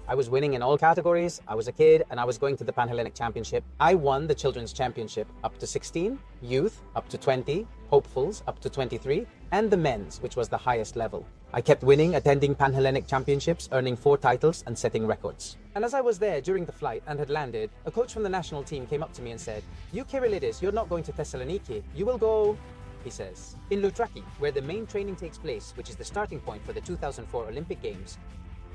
I was winning in all categories. I was a kid and I was going to the Pan-Hellenic Championship. I won the Children's Championship up to 16, youth up to 20, hopefuls up to 23, and the men's, which was the highest level. I kept winning, attending Pan-Hellenic Championships, earning 4 titles and setting records. And as I was there during the flight and had landed, a coach from the national team came up to me and said, "You Kyrillidis, you're not going to Thessaloniki. You will go," he says, "in Loutraki, where the main training takes place, which is the starting point for the 2004 Olympic Games.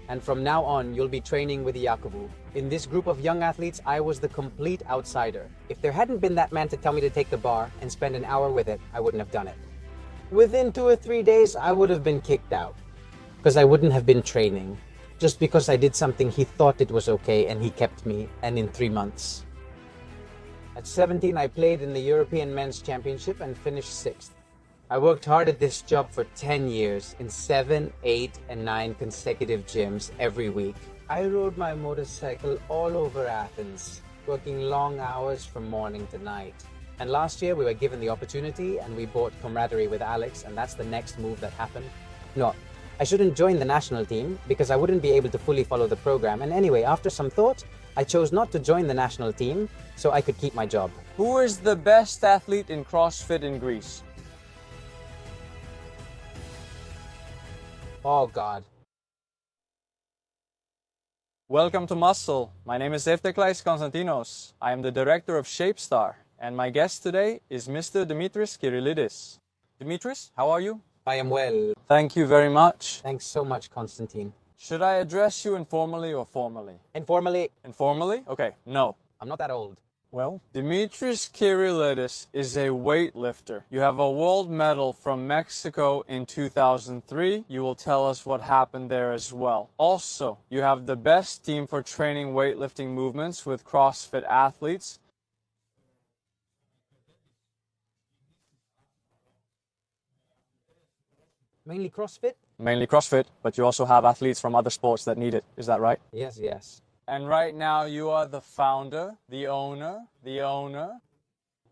And from now on, you'll be training with Yakubu." In this group of young athletes, I was the complete outsider. If there hadn't been that man to tell me to take the bar and spend an hour with it, I wouldn't have done it. Within 2 or 3 days, I would have been kicked out because I wouldn't have been training just because I did something he thought it was okay and he kept me, and in 3 months. At 17, I played in the European Men's Championship and finished 6th. I worked hard at this job for 10 years in 7, 8, and 9 consecutive gyms every week. I rode my motorcycle all over Athens, working long hours from morning to night. And last year we were given the opportunity and we bought camaraderie with Alex, and that's the next move that happened. No, I shouldn't join the national team because I wouldn't be able to fully follow the program. And anyway, after some thought, I chose not to join the national team so I could keep my job. Who is the best athlete in CrossFit in Greece? Oh God. Welcome to Muscle. My name is Efteklais Konstantinos. I am the director of ShapeStar, and my guest today is Mr. Dimitris Kyrillidis. Dimitris, how are you? I am well. Thank you very much. Thanks so much, Constantine. Should I address you informally or formally? Informally. Informally? Okay, no. I'm not that old. Well, Dimitris Kyrillidis is a weightlifter. You have a world medal from Mexico in 2003. You will tell us what happened there as well. Also, you have the best team for training weightlifting movements with CrossFit athletes. Mainly CrossFit? Mainly CrossFit, but you also have athletes from other sports that need it. Is that right? Yes. And right now you are the founder,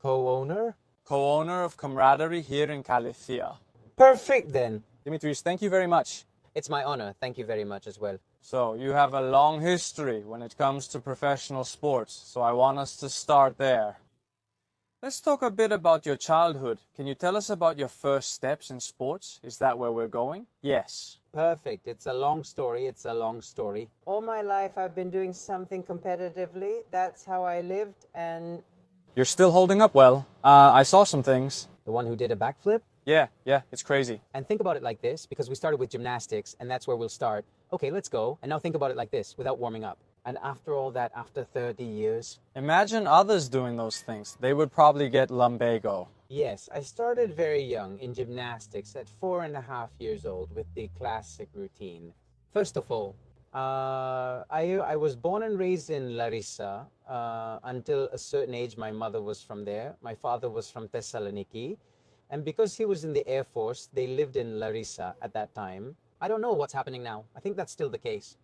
co-owner of Camaraderie here in Kalithia. Perfect then. Dimitris, thank you very much. It's my honor. Thank you very much as well. So you have a long history when it comes to professional sports, so I want us to start there. Let's talk a bit about your childhood. Can you tell us about your first steps in sports? Is that where we're going? Yes. Perfect. It's a long story. All my life I've been doing something competitively. That's how I lived, and... You're still holding up well. I saw some things. The one who did a backflip? Yeah, it's crazy. And think about it like this, because we started with gymnastics, and that's where we'll start. Okay, let's go. And now think about it like this, without warming up. And after all that, after 30 years... Imagine others doing those things. They would probably get lumbago. Yes, I started very young in gymnastics at 4.5 years old with the classic routine. First of all, I was born and raised in Larissa. Until a certain age, my mother was from there. My father was from Thessaloniki. And because he was in the Air Force, they lived in Larissa at that time. I don't know what's happening now. I think that's still the case.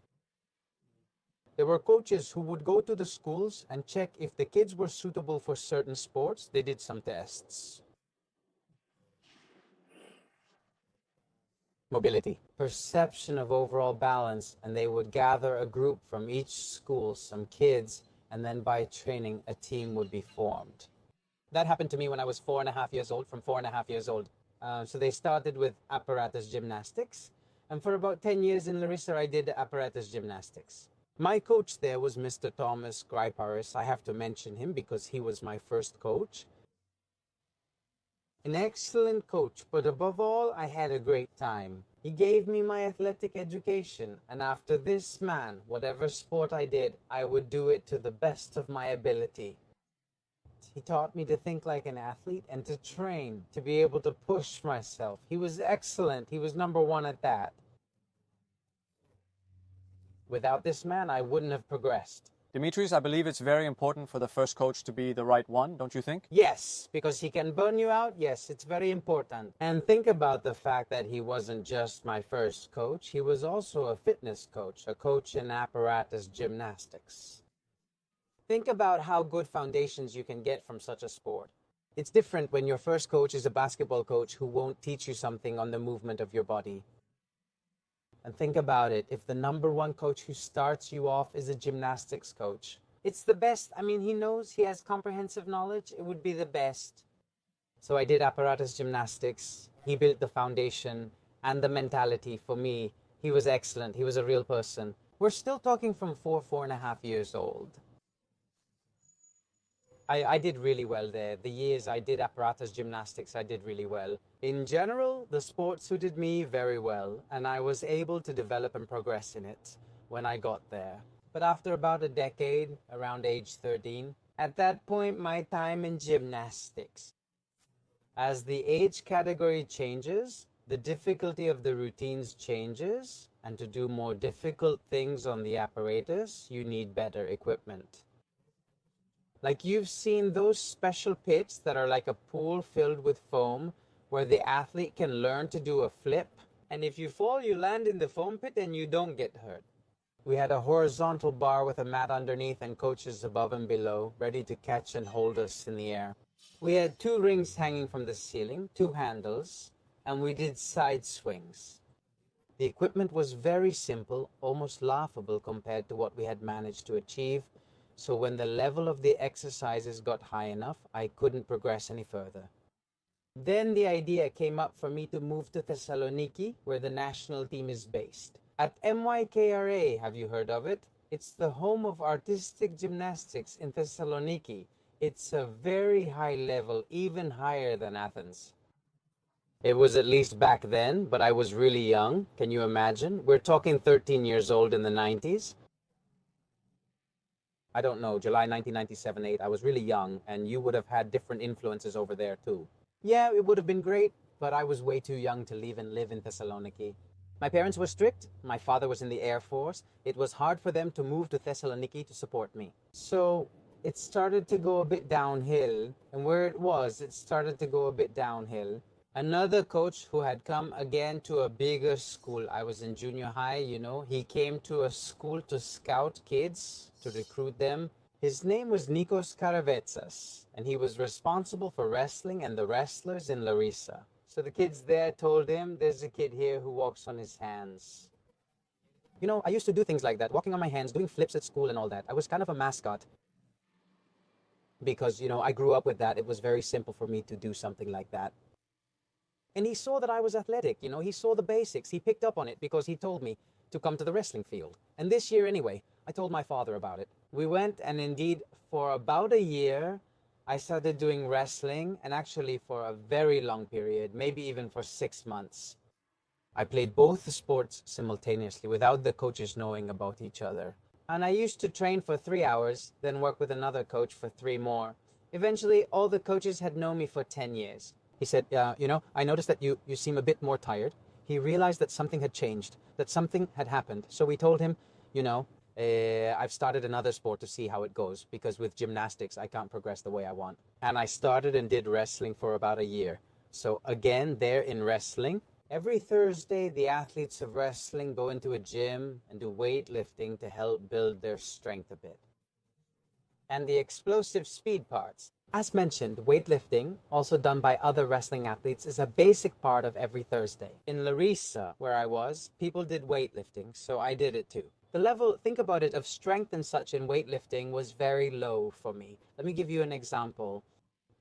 There were coaches who would go to the schools and check if the kids were suitable for certain sports. They did some tests. Mobility, perception of overall balance, and they would gather a group from each school, some kids, and then by training, a team would be formed. That happened to me when I was 4.5 years old, from 4.5 years old. So they started with apparatus gymnastics, and for about 10 years in Larissa, I did apparatus gymnastics. My coach there was Mr. Thomas Greiparis. I have to mention him because he was my first coach. An excellent coach, but above all, I had a great time. He gave me my athletic education, and after this man, whatever sport I did, I would do it to the best of my ability. He taught me to think like an athlete and to train, to be able to push myself. He was excellent. He was number one at that. Without this man, I wouldn't have progressed. Dimitris, I believe it's very important for the first coach to be the right one, don't you think? Yes, because he can burn you out. Yes, it's very important. And think about the fact that he wasn't just my first coach. He was also a fitness coach, a coach in apparatus gymnastics. Think about how good foundations you can get from such a sport. It's different when your first coach is a basketball coach who won't teach you something on the movement of your body. And think about it, if the number one coach who starts you off is a gymnastics coach, it's the best. I mean, he knows, he has comprehensive knowledge. It would be the best. So I did apparatus gymnastics. He built the foundation and the mentality for me. He was excellent. He was a real person. We're still talking from 4.5 years old. I did really well there. The years I did apparatus gymnastics, I did really well. In general, the sport suited me very well, and I was able to develop and progress in it when I got there. But after about a decade, around age 13, at that point, my time in gymnastics. As the age category changes, the difficulty of the routines changes, and to do more difficult things on the apparatus, you need better equipment. Like you've seen those special pits that are like a pool filled with foam where the athlete can learn to do a flip. And if you fall, you land in the foam pit and you don't get hurt. We had a horizontal bar with a mat underneath and coaches above and below, ready to catch and hold us in the air. We had 2 rings hanging from the ceiling, 2 handles, and we did side swings. The equipment was very simple, almost laughable compared to what we had managed to achieve. So when the level of the exercises got high enough, I couldn't progress any further. Then the idea came up for me to move to Thessaloniki, where the national team is based. At MYKRA, have you heard of it? It's the home of artistic gymnastics in Thessaloniki. It's a very high level, even higher than Athens. It was at least back then, but I was really young. Can you imagine? We're talking 13 years old in the 90s. I don't know, July 1997, 8, I was really young, and you would have had different influences over there too. Yeah, it would have been great, but I was way too young to leave and live in Thessaloniki. My parents were strict. My father was in the Air Force. It was hard for them to move to Thessaloniki to support me. So it started to go a bit downhill, and where it started to go a bit downhill. Another coach who had come again to a bigger school, I was in junior high, he came to a school to scout kids, to recruit them. His name was Nikos Karavetsas, and he was responsible for wrestling and the wrestlers in Larissa. So the kids there told him, there's a kid here who walks on his hands. I used to do things like that, walking on my hands, doing flips at school and all that. I was kind of a mascot because, I grew up with that. It was very simple for me to do something like that. And he saw that I was athletic, he saw the basics. He picked up on it because he told me to come to the wrestling field. And this year anyway, I told my father about it. We went, and indeed for about a year, I started doing wrestling, and actually for a very long period, maybe even for 6 months. I played both the sports simultaneously without the coaches knowing about each other. And I used to train for 3 hours, then work with another coach for 3 more. Eventually, all the coaches had known me for 10 years. He said, I noticed that you seem a bit more tired. He realized that something had changed, that something had happened. So we told him, I've started another sport to see how it goes, because with gymnastics, I can't progress the way I want. And I started and did wrestling for about a year. So again, there in wrestling, every Thursday, the athletes of wrestling go into a gym and do weightlifting to help build their strength a bit. And the explosive speed parts. As mentioned, weightlifting, also done by other wrestling athletes, is a basic part of every Thursday. In Larissa, where I was, people did weightlifting, so I did it too. The level, think about it, of strength and such in weightlifting was very low for me. Let me give you an example.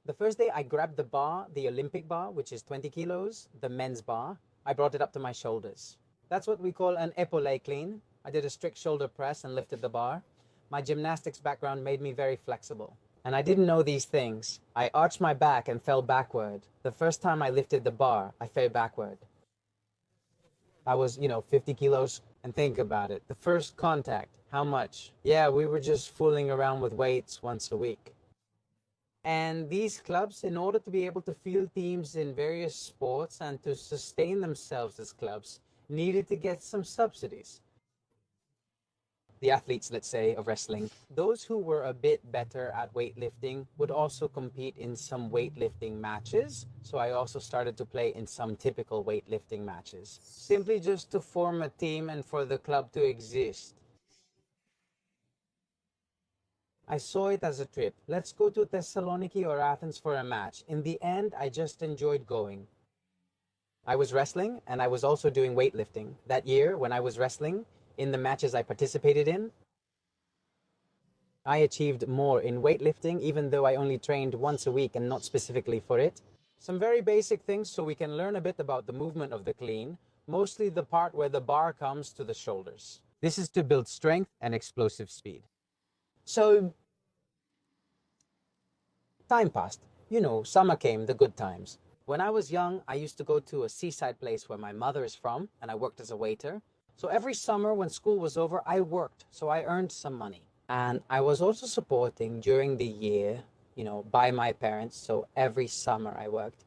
The first day I grabbed the bar, the Olympic bar, which is 20 kilos, the men's bar. I brought it up to my shoulders. That's what we call an épaulé clean. I did a strict shoulder press and lifted the bar. My gymnastics background made me very flexible. And I didn't know these things. I arched my back and fell backward. The first time I lifted the bar, I fell backward. I was, 50 kilos. And think about it. The first contact, how much? Yeah, we were just fooling around with weights once a week. And these clubs, in order to be able to field teams in various sports and to sustain themselves as clubs, needed to get some subsidies. The athletes, let's say, of wrestling, those who were a bit better at weightlifting would also compete in some weightlifting matches. So I also started to play in some typical weightlifting matches, simply just to form a team and for the club to exist. I saw it as a trip. Let's go to Thessaloniki or Athens for a match. In the end, I just enjoyed going. I was wrestling and I was also doing weightlifting. That year when I was wrestling, in the matches I participated in, I achieved more in weightlifting even though I only trained once a week and not specifically for it. Some very basic things so we can learn a bit about the movement of the clean, mostly the part where the bar comes to the shoulders. This is to build strength and explosive speed. So, time passed. You know, summer came, the good times. When I was young, I used to go to a seaside place where my mother is from, and I worked as a waiter. So every summer when school was over, I worked, so I earned some money. And I was also supporting during the year, you know, by my parents, so every summer I worked.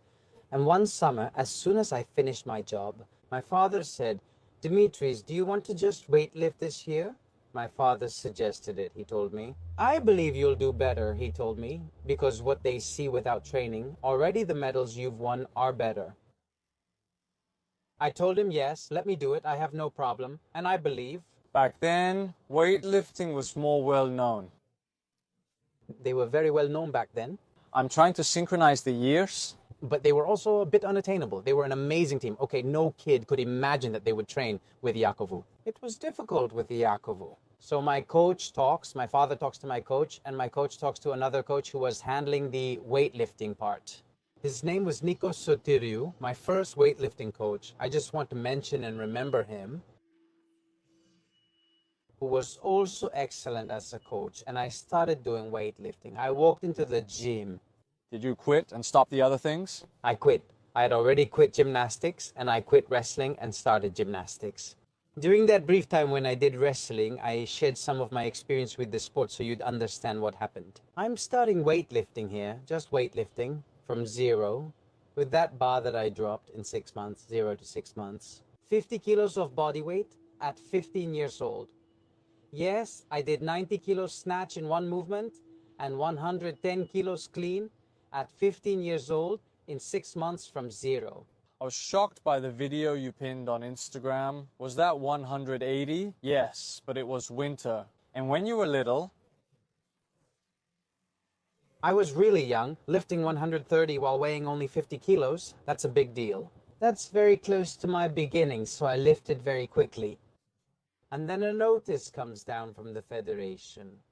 And one summer, as soon as I finished my job, my father said, "Dimitris, do you want to just weightlift this year?" My father suggested it, he told me. "I believe you'll do better," he told me, "because what they see without training, already the medals you've won are better." I told him, yes, let me do it, I have no problem, and I believe. Back then, weightlifting was more well known. They were very well known back then. I'm trying to synchronize the years. But they were also a bit unattainable. They were an amazing team. Okay, no kid could imagine that they would train with Yakovu. It was difficult with Yakovu. So my father talks to my coach, and my coach talks to another coach who was handling the weightlifting part. His name was Nikos Sotiriou, my first weightlifting coach. I just want to mention and remember him, who was also excellent as a coach. And I started doing weightlifting. I walked into the gym. Did you quit and stop the other things? I quit. I had already quit gymnastics, and I quit wrestling and started gymnastics. During that brief time when I did wrestling, I shared some of my experience with the sport so you'd understand what happened. I'm starting weightlifting here, just weightlifting, from zero, with that bar that I dropped in 6 months, 0 to 6 months. 50 kilos of body weight at 15 years old. Yes, I did 90 kilos snatch in one movement and 110 kilos clean at 15 years old in 6 months from zero. I was shocked by the video you pinned on Instagram. Was that 180? Yes, but it was winter. And when you were little? I was really young, lifting 130 while weighing only 50 kilos. That's a big deal. That's very close to my beginnings, so I lifted very quickly. And then a notice comes down from the federation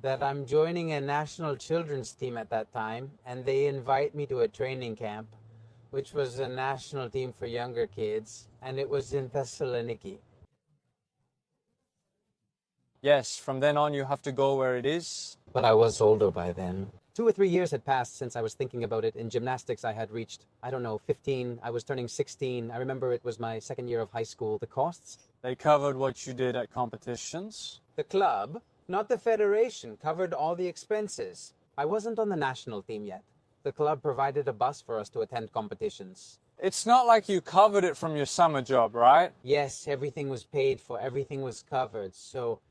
that I'm joining a national children's team at that time, and they invite me to a training camp, which was a national team for younger kids, and it was in Thessaloniki. Yes, from then on you have to go where it is. But I was older by then. 2 or 3 years had passed since I was thinking about it. In gymnastics, I had reached, 15. I was turning 16. I remember it was my second year of high school. The costs? They covered what you did at competitions. The club, not the federation, covered all the expenses. I wasn't on the national team yet. The club provided a bus for us to attend competitions. It's not like you covered it from your summer job, right? Yes, everything was paid for. Everything was covered. So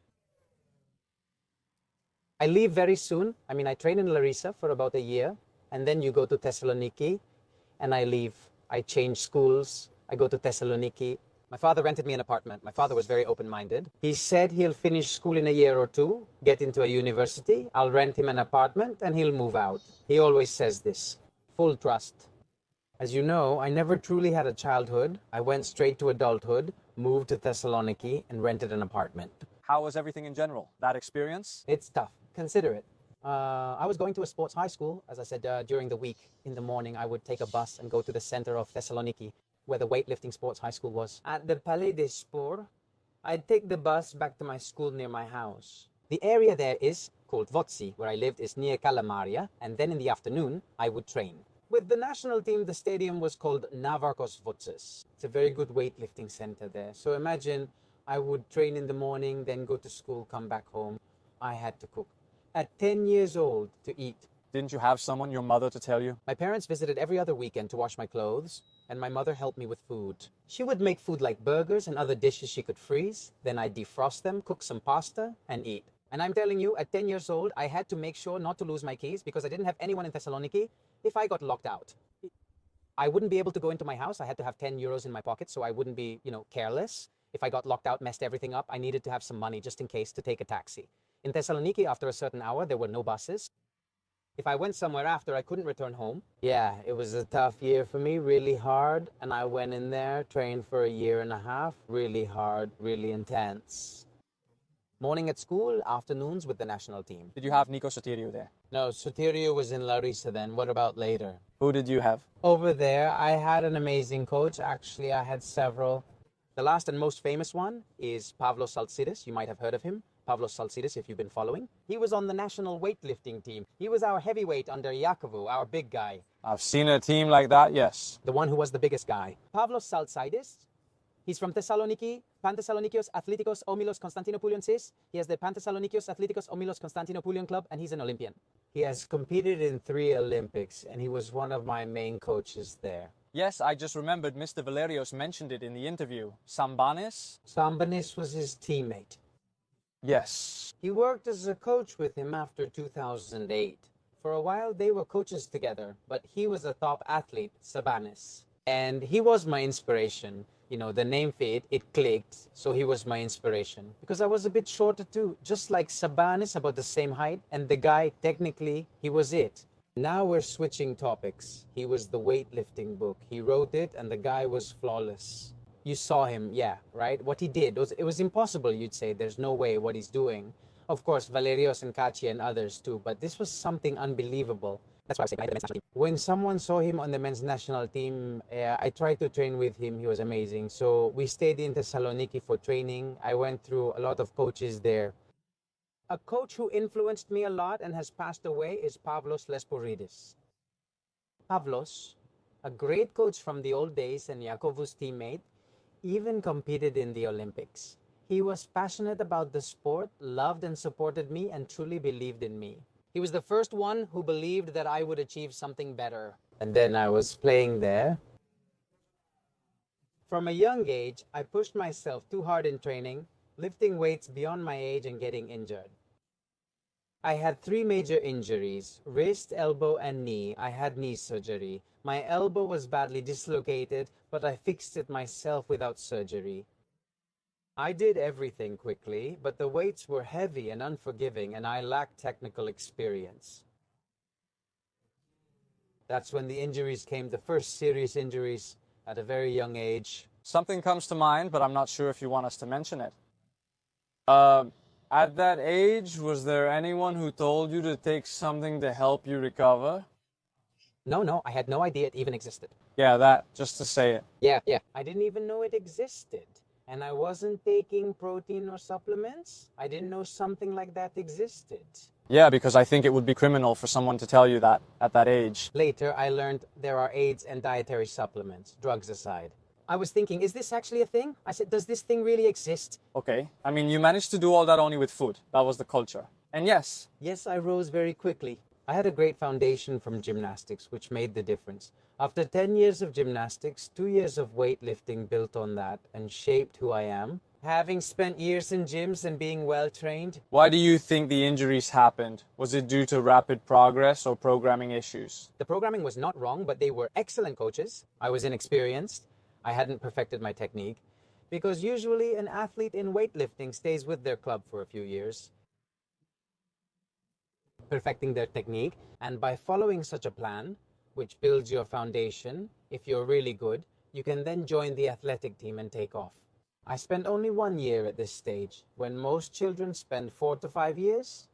I leave very soon. I train in Larissa for about a year, and then you go to Thessaloniki, and I leave. I change schools. I go to Thessaloniki. My father rented me an apartment. My father was very open-minded. He said he'll finish school in a year or two, get into a university. I'll rent him an apartment, and he'll move out. He always says this. Full trust. As you know, I never truly had a childhood. I went straight to adulthood, moved to Thessaloniki, and rented an apartment. How was everything in general? That experience? It's tough. Consider it. I was going to a sports high school. As I said, during the week, in the morning, I would take a bus and go to the center of Thessaloniki, where the weightlifting sports high school was. At the Palais des Sports, I'd take the bus back to my school near my house. The area there is called Votsi, where I lived, is near Kalamaria, and then in the afternoon, I would train. With the national team, the stadium was called Navarcos Votsis. It's a very good weightlifting center there. So imagine I would train in the morning, then go to school, come back home. I had to cook. At 10 years old, to eat. Didn't you have someone, your mother, to tell you? My parents visited every other weekend to wash my clothes, and my mother helped me with food. She would make food like burgers and other dishes she could freeze. Then I'd defrost them, cook some pasta, and eat. And I'm telling you, at 10 years old, I had to make sure not to lose my keys because I didn't have anyone in Thessaloniki if I got locked out. I wouldn't be able to go into my house. I had to have 10 euros in my pocket so I wouldn't be, careless. If I got locked out, messed everything up, I needed to have some money just in case to take a taxi. In Thessaloniki, after a certain hour, there were no buses. If I went somewhere after, I couldn't return home. Yeah, it was a tough year for me, really hard. And I went in there, trained for a year and a half, really hard, really intense. Morning at school, afternoons with the national team. Did you have Nico Sotirio there? No, Sotirio was in Larissa then. What about later? Who did you have? Over there, I had an amazing coach. Actually, I had several. The last and most famous one is Pavlos Saltsidis. You might have heard of him. Pavlos Saltsidis, if you've been following. He was on the national weightlifting team. He was our heavyweight under Iakovu, our big guy. I've seen a team like that, yes. The one who was the biggest guy. Pavlos Saltsidis. He's from Thessaloniki, Panthessalonikios Athletikos Omilos Konstantinopoulion. He has the Panthessalonikios Athletikos Omilos Konstantinopoulion club, and he's an Olympian. He has competed in 3 Olympics, and he was one of my main coaches there. Yes, I just remembered Mr. Valerios mentioned it in the interview. Sambanis? Sambanis was his teammate. Yes. He worked as a coach with him after 2008. For a while, they were coaches together, but he was a top athlete, Sabanis. And he was my inspiration. You know, the name fit, it clicked, so he was my inspiration. Because I was a bit shorter too, just like Sabanis, about the same height, and the guy, technically, he was it. Now we're switching topics. He was the weightlifting book. He wrote it, and the guy was flawless. You saw him, yeah, right? What he did, it was impossible, you'd say. There's no way what he's doing. Of course, Valerios and Kachi and others too, but this was something unbelievable. That's why I say the men's national team. When someone saw him on the men's national team, I tried to train with him. He was amazing. So we stayed in Thessaloniki for training. I went through a lot of coaches there. A coach who influenced me a lot and has passed away is Pavlos Lesporidis. Pavlos, a great coach from the old days and Iakovu's teammate, even competed in the Olympics. He was passionate about the sport, loved and supported me, and truly believed in me. He was the first one who believed that I would achieve something better. And then I was playing there. From a young age, I pushed myself too hard in training, lifting weights beyond my age and getting injured. I had 3 major injuries: wrist, elbow, and knee. I had knee surgery. My elbow was badly dislocated, but I fixed it myself without surgery. I did everything quickly, but the weights were heavy and unforgiving, and I lacked technical experience. That's when the injuries came, the first serious injuries at a very young age. Something comes to mind, but I'm not sure if you want us to mention it. At that age, was there anyone who told you to take something to help you recover? No, I had no idea it even existed. Yeah, that, just to say it. Yeah. I didn't even know it existed. And I wasn't taking protein or supplements. I didn't know something like that existed. Yeah, because I think it would be criminal for someone to tell you that at that age. Later, I learned there are aids and dietary supplements, drugs aside. I was thinking, is this actually a thing? I said, does this thing really exist? Okay, I mean, you managed to do all that only with food. That was the culture. And yes. Yes, I rose very quickly. I had a great foundation from gymnastics, which made the difference. After 10 years of gymnastics, 2 years of weightlifting built on that and shaped who I am. Having spent years in gyms and being well-trained. Why do you think the injuries happened? Was it due to rapid progress or programming issues? The programming was not wrong, but they were excellent coaches. I was inexperienced. I hadn't perfected my technique. Because usually an athlete in weightlifting stays with their club for a few years, perfecting their technique. And by following such a plan, which builds your foundation, if you're really good, you can then join the athletic team and take off. I spent only 1 year at this stage, when most children spend 4 to 5 years.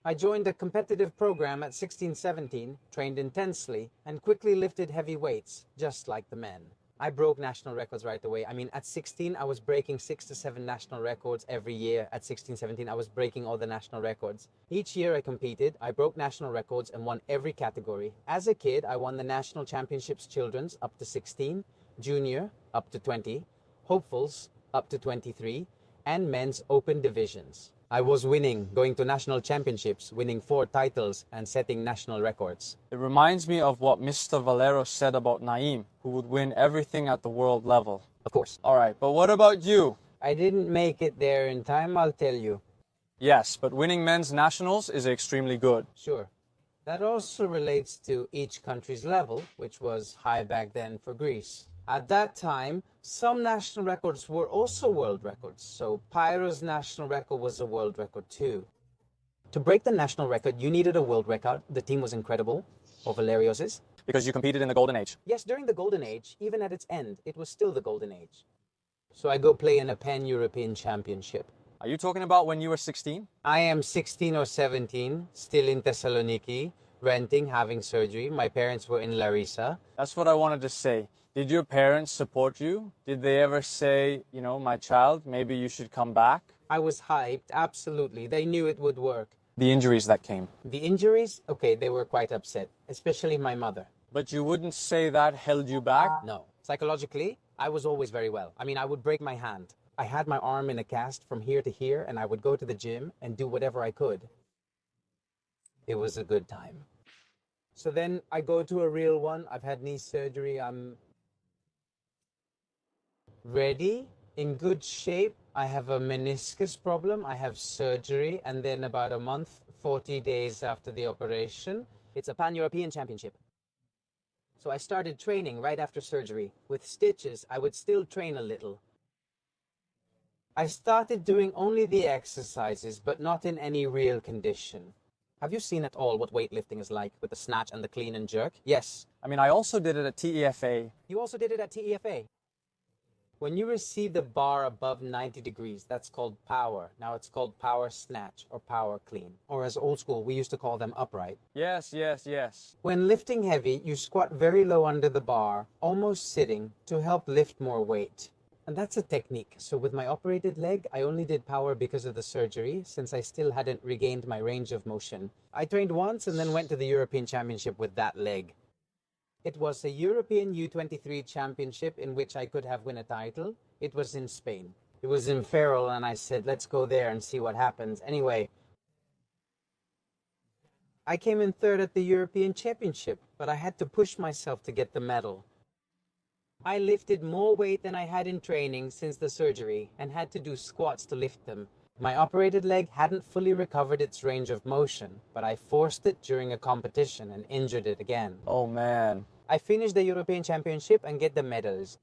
I joined a competitive program at 16-17, trained intensely, and quickly lifted heavy weights, just like the men. I broke national records right away. I mean, at 16, I was breaking 6 to 7 national records every year. At 16-17, I was breaking all the national records. Each year I competed, I broke national records and won every category. As a kid, I won the national championships children's up to 16, junior up to 20, hopefuls up to 23, and men's open divisions. I was winning, going to national championships, winning 4 titles and setting national records. It reminds me of what Mr. Valero said about Naim, who would win everything at the world level. Of course. All right, but what about you? I didn't make it there in time, I'll tell you. Yes, but winning men's nationals is extremely good. Sure. That also relates to each country's level, which was high back then for Greece. At that time, some national records were also world records, so Pyro's national record was a world record too. To break the national record, you needed a world record. The team was incredible, or Valerios's. Because you competed in the golden age. Yes, during the golden age, even at its end, it was still the golden age. So I go play in a pan-European championship. Are you talking about when you were 16? I am 16 or 17, still in Thessaloniki, renting, having surgery. My parents were in Larissa. That's what I wanted to say. Did your parents support you? Did they ever say, you know, my child, maybe you should come back? I was hyped, absolutely. They knew it would work. The injuries that came. The injuries, okay, they were quite upset, especially my mother. But you wouldn't say that held you back? No. Psychologically, I was always very well. I mean, I would break my hand. I had my arm in a cast from here to here, and I would go to the gym and do whatever I could. It was a good time. So then I go to a real one. I've had knee surgery. I'm ready, in good shape. I have a meniscus problem. I have surgery, and then about a month, 40 days after the operation, it's a pan-European championship. So I started training right after surgery. With stitches, I would still train a little. I started doing only the exercises, but not in any real condition. Have you seen at all what weightlifting is like with the snatch and the clean and jerk? Yes. I mean, I also did it at TEFA. You also did it at TEFA. When you receive the bar above 90 degrees, that's called power. Now it's called power snatch or power clean. Or as old school, we used to call them upright. Yes. When lifting heavy, you squat very low under the bar, almost sitting, to help lift more weight. And that's a technique. So with my operated leg, I only did power because of the surgery, since I still hadn't regained my range of motion. I trained once and then went to the European Championship with that leg. It was a European U23 championship in which I could have won a title. It was in Spain. It was in Ferrol, and I said, let's go there and see what happens. Anyway, I came in third at the European Championship, but I had to push myself to get the medal. I lifted more weight than I had in training since the surgery and had to do squats to lift them. My operated leg hadn't fully recovered its range of motion, but I forced it during a competition and injured it again. Oh man. I finished the European Championship and get the medals.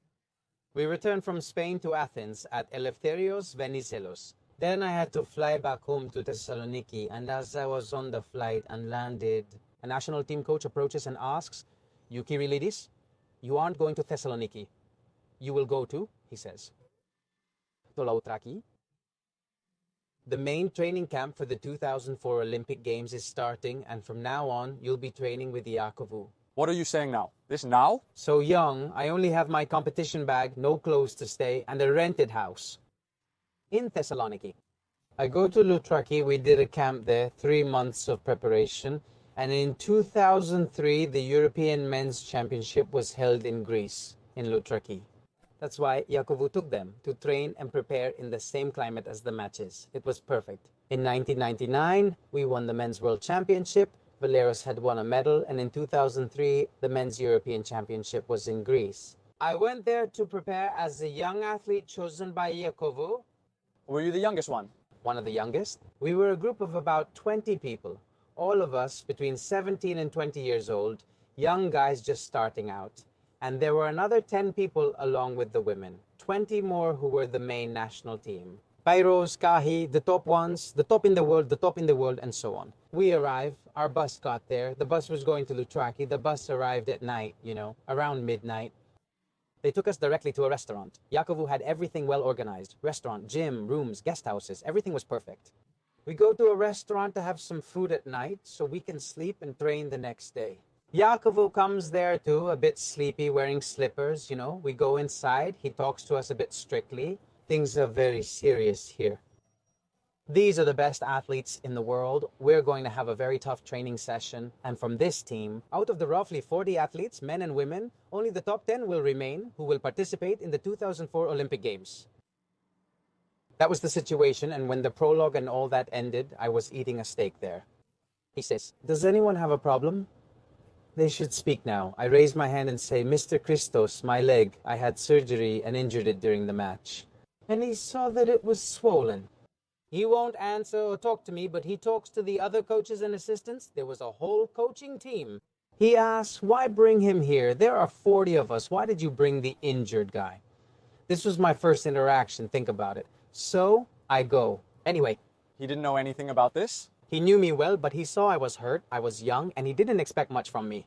We returned from Spain to Athens at Eleftherios Venizelos. Then I had to fly back home to Thessaloniki, and as I was on the flight and landed, a national team coach approaches and asks, "You Kyrillidis, you aren't going to Thessaloniki. You will go to," he says, "to Loutraki. The main training camp for the 2004 Olympic Games is starting, and from now on, you'll be training with Iakovu." What are you saying now? This now? So young, I only have my competition bag, no clothes to stay, and a rented house in Thessaloniki. I go to Loutraki. We did a camp there, 3 months of preparation. And in 2003, the European Men's Championship was held in Greece, in Loutraki. That's why Iakovu took them, to train and prepare in the same climate as the matches. It was perfect. In 1999, we won the Men's World Championship. Valeros had won a medal, and in 2003, the Men's European Championship was in Greece. I went there to prepare as a young athlete chosen by Iakovu. Were you the youngest one? One of the youngest. We were a group of about 20 people, all of us between 17 and 20 years old, young guys just starting out. And there were another 10 people along with the women, 20 more who were the main national team. Pyros, Kahi, the top ones, the top in the world, and so on. We arrived, our bus got there, the bus was going to Loutraki, the bus arrived at night, around midnight. They took us directly to a restaurant. Iakovu had everything well organized. Restaurant, gym, rooms, guest houses, everything was perfect. We go to a restaurant to have some food at night so we can sleep and train the next day. Iakovu comes there too, a bit sleepy, wearing slippers, We go inside, he talks to us a bit strictly. Things are very serious here. These are the best athletes in the world. We're going to have a very tough training session. And from this team, out of the roughly 40 athletes, men and women, only the top 10 will remain who will participate in the 2004 Olympic Games. That was the situation, and when the prologue and all that ended, I was eating a steak there. He says, "Does anyone have a problem? They should speak now." I raise my hand and say, "Mr. Christos, my leg, I had surgery and injured it during the match." And he saw that it was swollen. He won't answer or talk to me, but he talks to the other coaches and assistants. There was a whole coaching team. He asks, "Why bring him here? There are 40 of us. Why did you bring the injured guy?" This was my first interaction. Think about it. So I go. Anyway. He didn't know anything about this? He knew me well, but he saw I was hurt, I was young, and he didn't expect much from me.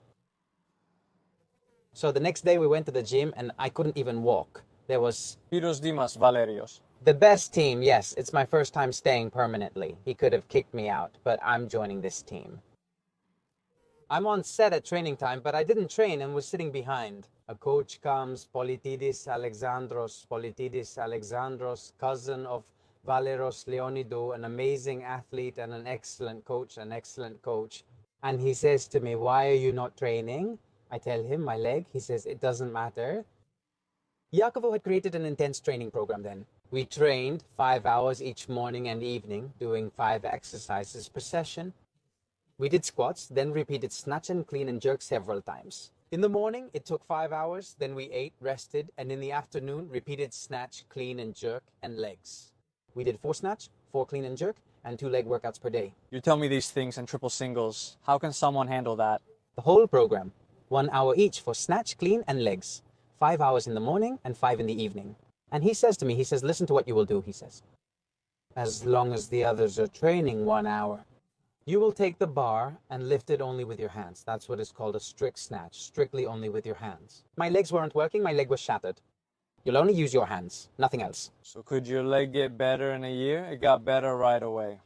So the next day we went to the gym and I couldn't even walk. There was Pyrrhos Dimas Valerios. the best team. Yes, it's my first time staying permanently. He could have kicked me out, but I'm joining this team. I'm on set at training time, but I didn't train and was sitting behind. A coach comes, Politidis Alexandros, cousin of Valeros Leonidou, an amazing athlete and an excellent coach. And he says to me, "Why are you not training?" I tell him my leg. He says, "It doesn't matter." Iakovo had created an intense training program then. We trained 5 hours each morning and evening, doing 5 exercises per session. We did squats, then repeated snatch and clean and jerk several times. In the morning, it took 5 hours, then we ate, rested, and in the afternoon, repeated snatch, clean and jerk, and legs. We did 4 snatch, 4 clean and jerk, and 2 leg workouts per day. You tell me these things and triple singles. How can someone handle that? The whole program, 1 hour each for snatch, clean, and legs. 5 hours in the morning and 5 in the evening. And he says to me, listen to what you will do, he says. As long as the others are training 1 hour, you will take the bar and lift it only with your hands. That's what is called a strict snatch, strictly only with your hands. My legs weren't working, my leg was shattered. You'll only use your hands, nothing else. So could your leg get better in a year? It got better right away.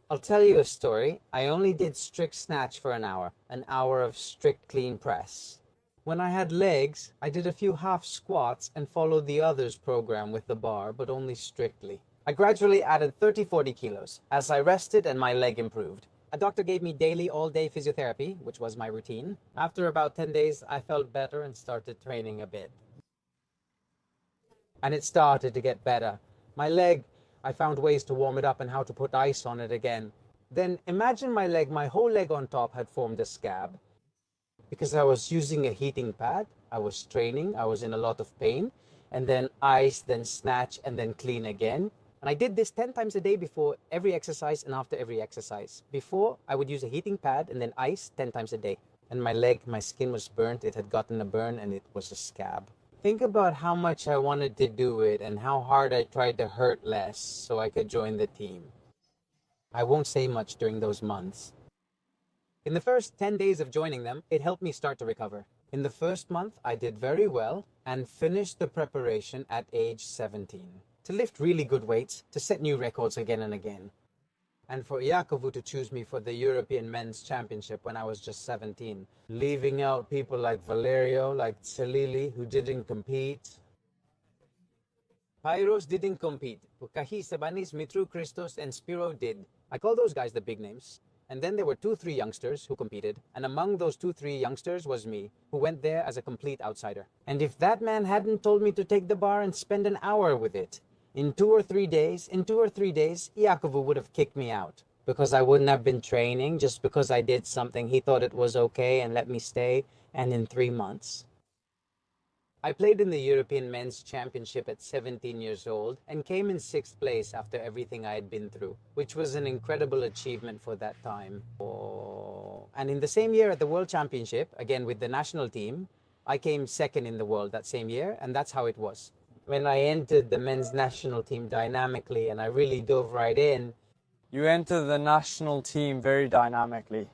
I'll tell you a story. I only did strict snatch for an hour of strict clean press. When I had legs, I did a few half squats and followed the others program with the bar, but only strictly. I gradually added 30-40 kilos as I rested and my leg improved. A doctor gave me daily all-day physiotherapy, which was my routine. After about 10 days, I felt better and started training a bit. And it started to get better. My leg, I found ways to warm it up and how to put ice on it again. Then imagine my whole leg on top had formed a scab. Because I was using a heating pad, I was training, I was in a lot of pain, and then ice, then snatch, and then clean again. And I did this 10 times a day before every exercise and after every exercise. Before, I would use a heating pad and then ice 10 times a day. And my leg, my skin was burnt, it had gotten a burn and it was a scab. Think about how much I wanted to do it and how hard I tried to hurt less so I could join the team. I won't say much during those months. In the first 10 days of joining them, it helped me start to recover. In the first month, I did very well and finished the preparation at age 17. To lift really good weights, to set new records again and again. And for Iakovu to choose me for the European Men's Championship when I was just 17, leaving out people like Valerio, like Tselili, who didn't compete. Pyrrhos didn't compete. Pukahi, Sebanis, Mitru, Christos, and Spiro did. I call those guys the big names. And then there were 2-3 youngsters who competed, and among those 2-3 youngsters was me, who went there as a complete outsider. And if that man hadn't told me to take the bar and spend an hour with it, in 2 or 3 days, Iakovu would have kicked me out. Because I wouldn't have been training, just because I did something he thought it was okay and let me stay, and in 3 months. I played in the European Men's Championship at 17 years old and came in 6th place after everything I had been through, which was an incredible achievement for that time. And in the same year at the World Championship, again with the national team, I came 2nd in the world that same year, and that's how it was. When I entered the men's national team dynamically and I really dove right in. You entered the national team very dynamically.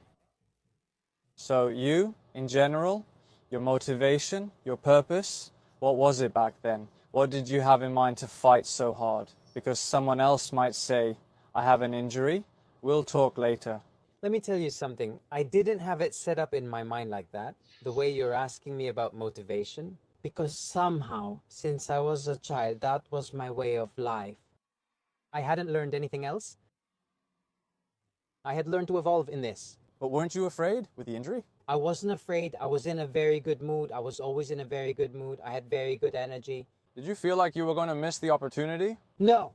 So you, in general, your motivation, your purpose, what was it back then? What did you have in mind to fight so hard? Because someone else might say, I have an injury, we'll talk later. Let me tell you something. I didn't have it set up in my mind like that, the way you're asking me about motivation, because somehow, since I was a child, that was my way of life. I hadn't learned anything else. I had learned to evolve in this. But weren't you afraid with the injury? I wasn't afraid. I was in a very good mood. I was always in a very good mood. I had very good energy. Did you feel like you were going to miss the opportunity? No.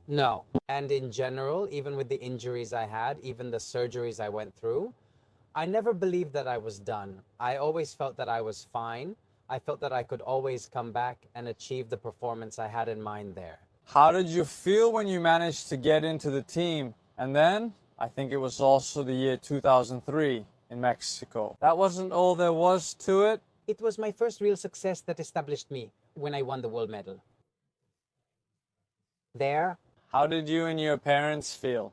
And in general, even with the injuries I had, even the surgeries I went through, I never believed that I was done. I always felt that I was fine. I felt that I could always come back and achieve the performance I had in mind there. How did you feel when you managed to get into the team? And then, I think it was also the year 2003 in Mexico. That wasn't all there was to it? It was my first real success that established me when I won the world medal. There. How did you and your parents feel?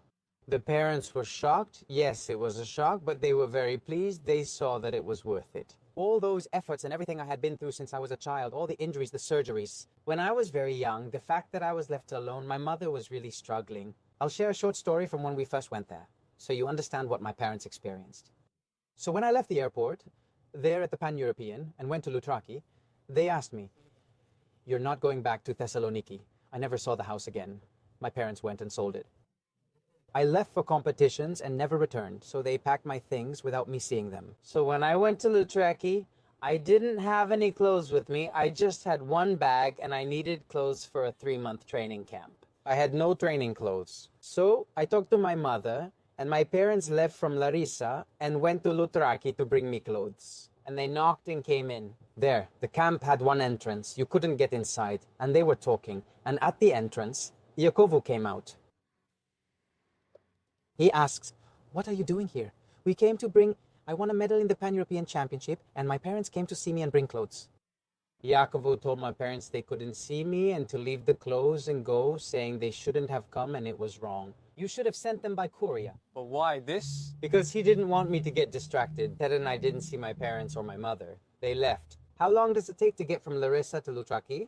The parents were shocked. Yes, it was a shock, but they were very pleased. They saw that it was worth it. All those efforts and everything I had been through since I was a child, all the injuries, the surgeries. When I was very young, the fact that I was left alone, my mother was really struggling. I'll share a short story from when we first went there, so you understand what my parents experienced. So when I left the airport, there at the Pan-European, and went to Loutraki, they asked me, "You're not going back to Thessaloniki." I never saw the house again. My parents went and sold it. I left for competitions and never returned, so they packed my things without me seeing them. So when I went to Loutraki, I didn't have any clothes with me. I just had one bag and I needed clothes for a 3-month training camp. I had no training clothes. So I talked to my mother, and my parents left from Larissa and went to Loutraki to bring me clothes. And they knocked and came in. There, the camp had one entrance. You couldn't get inside. And they were talking. And at the entrance, Iakovu came out. He asks, "What are you doing here?" "We came to bring... I won a medal in the Pan-European Championship, and my parents came to see me and bring clothes." Iakovu told my parents they couldn't see me and to leave the clothes and go, saying they shouldn't have come and it was wrong. "You should have sent them by courier." But why this? Because he didn't want me to get distracted. Ted and I didn't see my parents or my mother. They left. How long does it take to get from Larissa to Loutraki?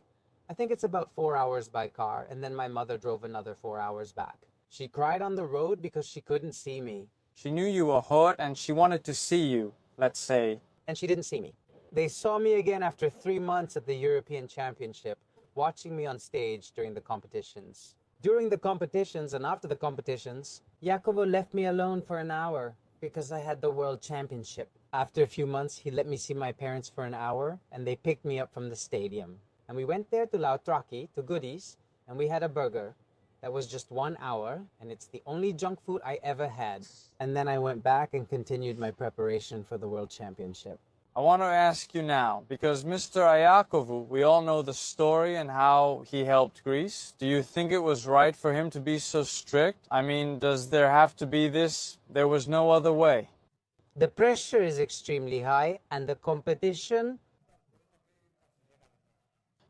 I think it's about 4 hours by car, and then my mother drove another 4 hours back. She cried on the road because she couldn't see me. She knew you were hurt and she wanted to see you, let's say. And she didn't see me. They saw me again after 3 months at the European Championship, watching me on stage during the competitions. During the competitions and after the competitions, Iakovu left me alone for an hour because I had the World Championship. After a few months, he let me see my parents for an hour, and they picked me up from the stadium. And we went there to Loutraki, to Goodies, and we had a burger. That was just 1 hour, and it's the only junk food I ever had. And then I went back and continued my preparation for the World Championship. I want to ask you now, because Mr. Iakovu, we all know the story and how he helped Greece. Do you think it was right for him to be so strict? I mean, does there have to be this? There was no other way. The pressure is extremely high, and the competition...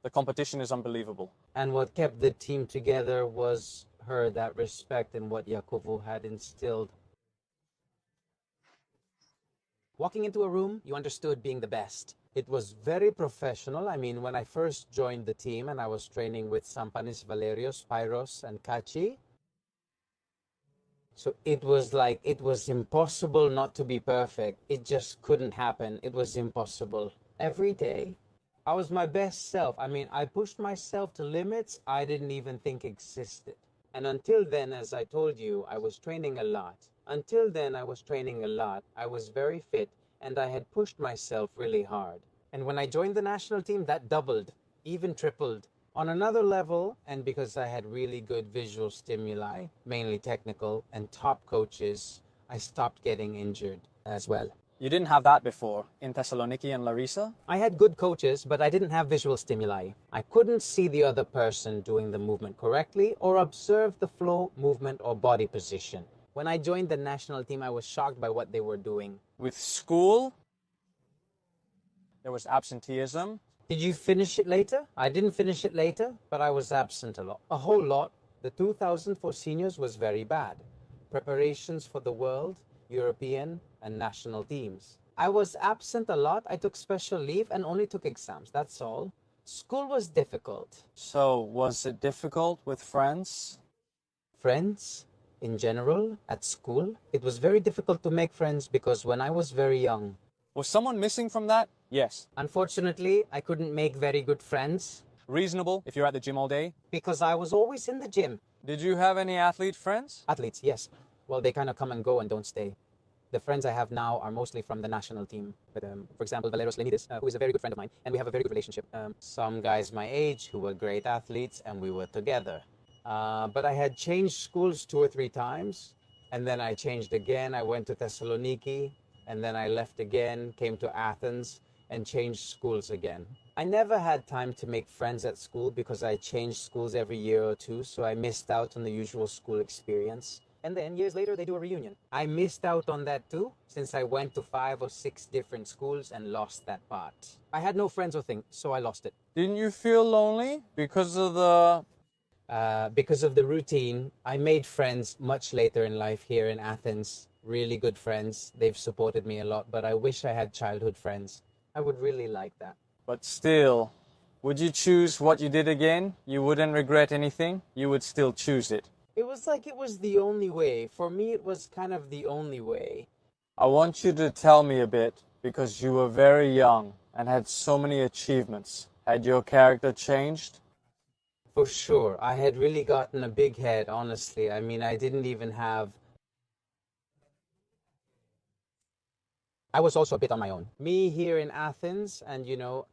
The competition is unbelievable. And what kept the team together was that respect and what Iakovu had instilled. Walking into a room, you understood being the best. It was very professional. I mean, when I first joined the team and I was training with Sampanis, Valerios, Pyros, and Kachi, so it was impossible not to be perfect. It just couldn't happen. It was impossible. Every day, I was my best self. I mean, I pushed myself to limits I didn't even think existed. And until then, as I told you, I was training a lot. Until then, I was training a lot. I was very fit, and I had pushed myself really hard. And when I joined the national team, that doubled, even tripled. On another level, and because I had really good visual stimuli, mainly technical, and top coaches, I stopped getting injured as well. You didn't have that before in Thessaloniki and Larissa? I had good coaches, but I didn't have visual stimuli. I couldn't see the other person doing the movement correctly or observe the flow, movement, or body position. When I joined the national team, I was shocked by what they were doing. With school, there was absenteeism. Did you finish it later? I didn't finish it later, but I was absent a lot. A whole lot. The 2004 seniors was very bad. Preparations for the World, European, and national teams. I was absent a lot. I took special leave and only took exams. That's all. School was difficult. So, was it difficult with friends? Friends? In general, at school, it was very difficult to make friends because when I was very young... Was someone missing from that? Yes. Unfortunately, I couldn't make very good friends. Reasonable if you're at the gym all day? Because I was always in the gym. Did you have any athlete friends? Athletes, yes. Well, they kind of come and go and don't stay. The friends I have now are mostly from the national team. But, for example, Valerios Lenidis, who is a very good friend of mine, and we have a very good relationship. Some guys my age who were great athletes, and we were together. But I had changed schools 2 or 3 times, and then I changed again. I went to Thessaloniki, and then I left again, came to Athens, and changed schools again. I never had time to make friends at school because I changed schools every year or 2, so I missed out on the usual school experience. And then years later, they do a reunion. I missed out on that too, since I went to 5 or 6 different schools and lost that part. I had no friends or thing, so I lost it. Didn't you feel lonely because of the... Because of the routine, I made friends much later in life here in Athens. Really good friends. They've supported me a lot, but I wish I had childhood friends. I would really like that. But still, would you choose what you did again? You wouldn't regret anything? You would still choose it? It was like it was the only way. For me, it was kind of the only way. I want you to tell me a bit, because you were very young and had so many achievements. Had your character changed? For sure. I had really gotten a big head, honestly. I mean, I didn't even have... I was also a bit on my own. Me here in Athens, and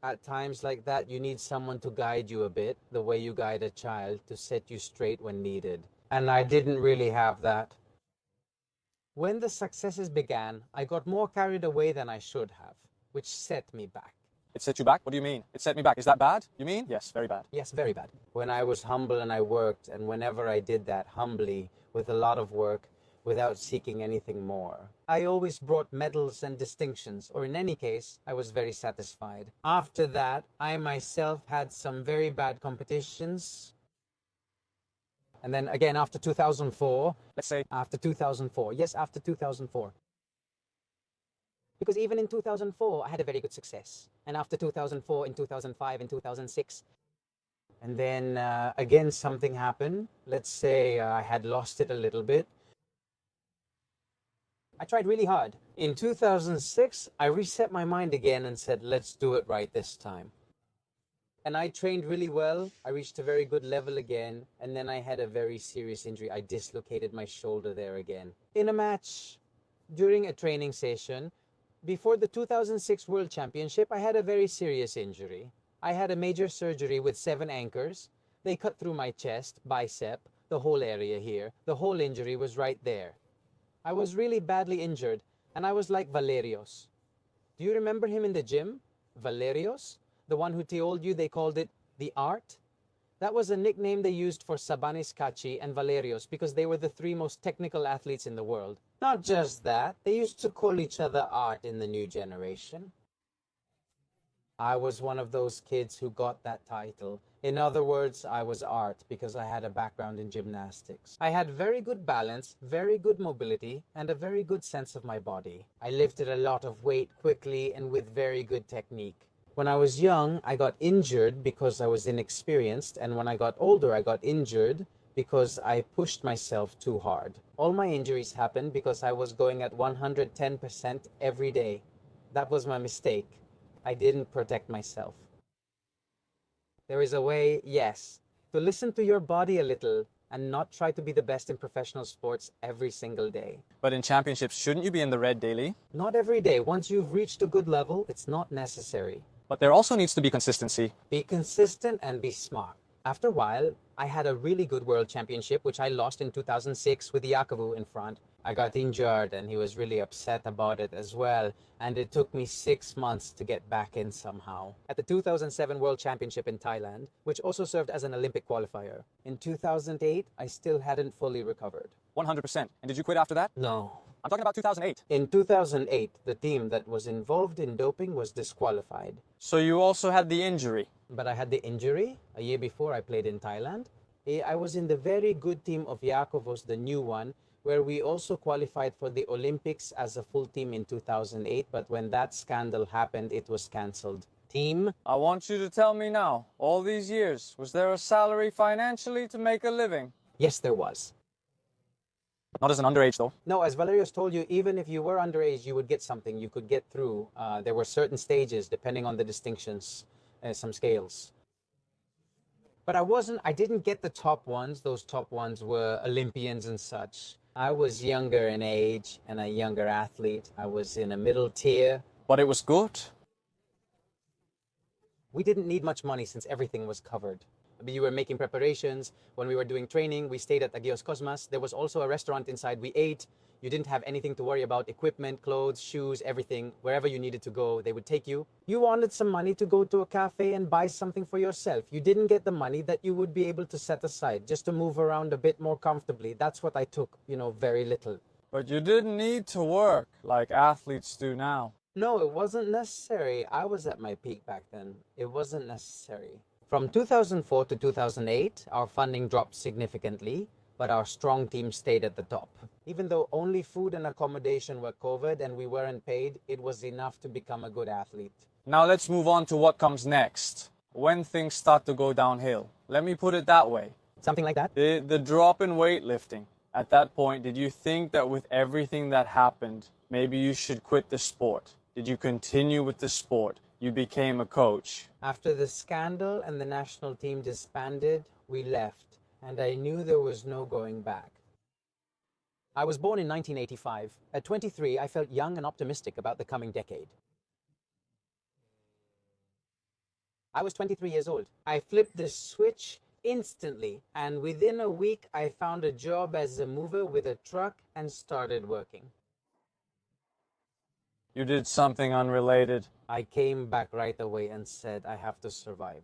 at times like that, you need someone to guide you a bit, the way you guide a child, to set you straight when needed. And I didn't really have that. When the successes began, I got more carried away than I should have, which set me back. It set you back? What do you mean? It set me back. Is that bad? You mean? Yes, very bad. Yes, very bad. When I was humble and I worked, and whenever I did that humbly, with a lot of work, without seeking anything more, I always brought medals and distinctions, or in any case, I was very satisfied. After that, I myself had some very bad competitions. And then again, after 2004, Let's say after 2004, yes, after 2004. Because even in 2004, I had a very good success. And after 2004, in 2005, in 2006, and then again, something happened. Let's say I had lost it a little bit. I tried really hard. In 2006, I reset my mind again and said, let's do it right this time. And I trained really well. I reached a very good level again. And then I had a very serious injury. I dislocated my shoulder there again. In a match, during a training session, before the 2006 World Championship, I had a very serious injury. I had a major surgery with 7 anchors. They cut through my chest, bicep, the whole area here. The whole injury was right there. I was really badly injured, and I was like Valerios. Do you remember him in the gym? Valerios? The one who told you they called it the art? That was a nickname they used for Sabanis Kachi and Valerios because they were the 3 most technical athletes in the world. Not just that, they used to call each other art in the new generation. I was one of those kids who got that title. In other words, I was art because I had a background in gymnastics. I had very good balance, very good mobility, and a very good sense of my body. I lifted a lot of weight quickly and with very good technique. When I was young, I got injured because I was inexperienced, and when I got older, I got injured because I pushed myself too hard. All my injuries happened because I was going at 110% every day. That was my mistake. I didn't protect myself. There is a way, yes, to listen to your body a little and not try to be the best in professional sports every single day. But in championships, shouldn't you be in the red daily? Not every day. Once you've reached a good level, it's not necessary. But there also needs to be consistency. Be consistent and be smart. After a while, I had a really good world championship, which I lost in 2006 with Yakovu in front. I got injured and he was really upset about it as well. And it took me 6 months to get back in somehow. At the 2007 World Championship in Thailand, which also served as an Olympic qualifier. In 2008, I still hadn't fully recovered. 100%. And did you quit after that? No. I'm talking about 2008. In 2008, the team that was involved in doping was disqualified. So you also had the injury? But I had the injury a year before I played in Thailand. I was in the very good team of Yakovos, the new one, where we also qualified for the Olympics as a full team in 2008. But when that scandal happened, it was cancelled. Team? I want you to tell me now, all these years, was there a salary financially to make a living? Yes, there was. Not as an underage, though. No, as Valerios told you, even if you were underage, you would get something. You could get through. There were certain stages, depending on the distinctions, some scales. But I didn't get the top ones. Those top ones were Olympians and such. I was younger in age and a younger athlete. I was in a middle tier. But it was good. We didn't need much money since everything was covered. You were making preparations. When we were doing training, we stayed at Agios Kosmas. There was also a restaurant inside. We ate. You didn't have anything to worry about. Equipment, clothes, shoes, everything. Wherever you needed to go, they would take you. You wanted some money to go to a cafe and buy something for yourself. You didn't get the money that you would be able to set aside just to move around a bit more comfortably. That's what I took, very little. But you didn't need to work like athletes do now. No, it wasn't necessary. I was at my peak back then. It wasn't necessary. From 2004 to 2008, our funding dropped significantly, but our strong team stayed at the top. Even though only food and accommodation were covered and we weren't paid, it was enough to become a good athlete. Now let's move on to what comes next. When things start to go downhill. Let me put it that way. Something like that? The drop in weightlifting. At that point, did you think that with everything that happened, maybe you should quit the sport? Did you continue with the sport? You became a coach. After the scandal and the national team disbanded, we left, and I knew there was no going back. I was born in 1985. At 23, I felt young and optimistic about the coming decade. I was 23 years old. I flipped the switch instantly, and within a week, I found a job as a mover with a truck and started working. You did something unrelated. I came back right away and said, I have to survive.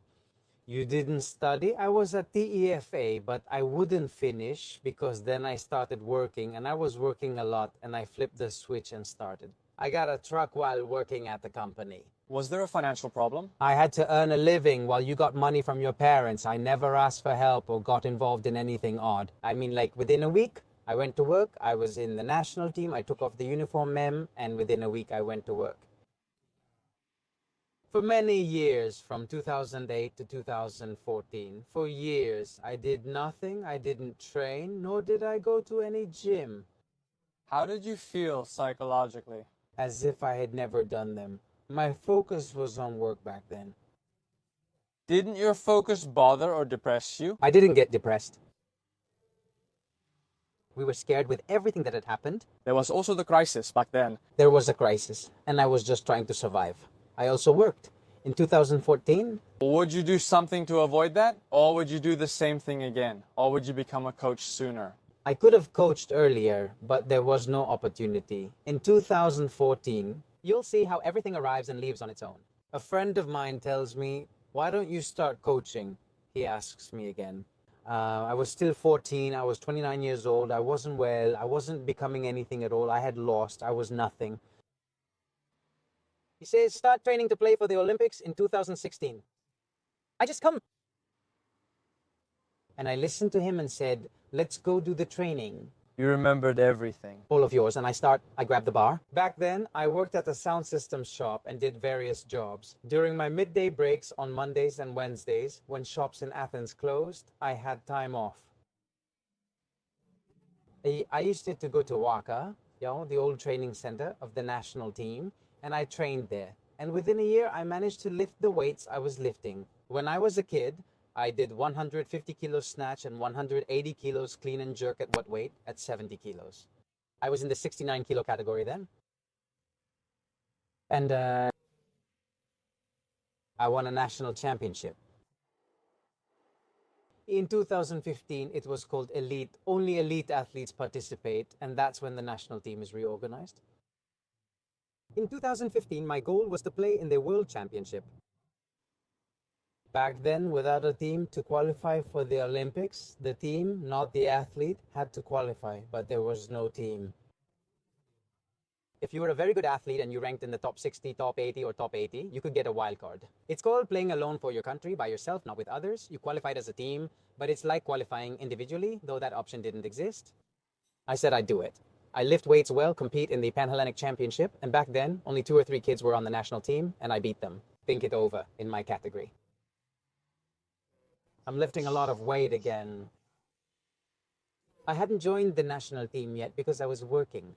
You didn't study? I was at the EFA, but I wouldn't finish because then I started working, and I was working a lot, and I flipped the switch and started. I got a truck while working at the company. Was there a financial problem? I had to earn a living while you got money from your parents. I never asked for help or got involved in anything odd. I mean, like within a week, I went to work. I was in the national team. I took off the uniform mem, and within a week, I went to work. For many years, from 2008 to 2014, for years, I did nothing. I didn't train, nor did I go to any gym. How did you feel psychologically? As if I had never done them. My focus was on work back then. Didn't your focus bother or depress you? I didn't get depressed. We were scared with everything that had happened. There was also the crisis back then. There was a crisis, and I was just trying to survive. I also worked. In 2014... Would you do something to avoid that? Or would you do the same thing again? Or would you become a coach sooner? I could have coached earlier, but there was no opportunity. In 2014, you'll see how everything arrives and leaves on its own. A friend of mine tells me, why don't you start coaching? He asks me again. I was still 14, I was 29 years old, I wasn't well, I wasn't becoming anything at all, I had lost, I was nothing. He says, start training to play for the Olympics in 2016. I just come. And I listened to him and said, let's go do the training. You remembered everything. All of yours. And I grabbed the bar. Back then, I worked at a sound systems shop and did various jobs. During my midday breaks on Mondays and Wednesdays, when shops in Athens closed, I had time off. I used to go to WACA, the old training center of the national team, and I trained there. And within a year, I managed to lift the weights I was lifting. When I was a kid, I did 150 kilos snatch and 180 kilos clean and jerk at what weight? At 70 kilos. I was in the 69 kilo category then. And I won a national championship. In 2015, it was called Elite. Only elite athletes participate, and that's when the national team is reorganized. In 2015, my goal was to play in the World Championship. Back then, without a team to qualify for the Olympics, the team, not the athlete, had to qualify, but there was no team. If you were a very good athlete and you ranked in the top 60, top 80, or top 80, you could get a wild card. It's called playing alone for your country, by yourself, not with others. You qualified as a team, but it's like qualifying individually, though that option didn't exist. I said I'd do it. I lift weights well, compete in the Pan-Hellenic Championship, and back then, only 2 or 3 kids were on the national team, and I beat them. Think it over in my category. I'm lifting a lot of weight again. I hadn't joined the national team yet because I was working.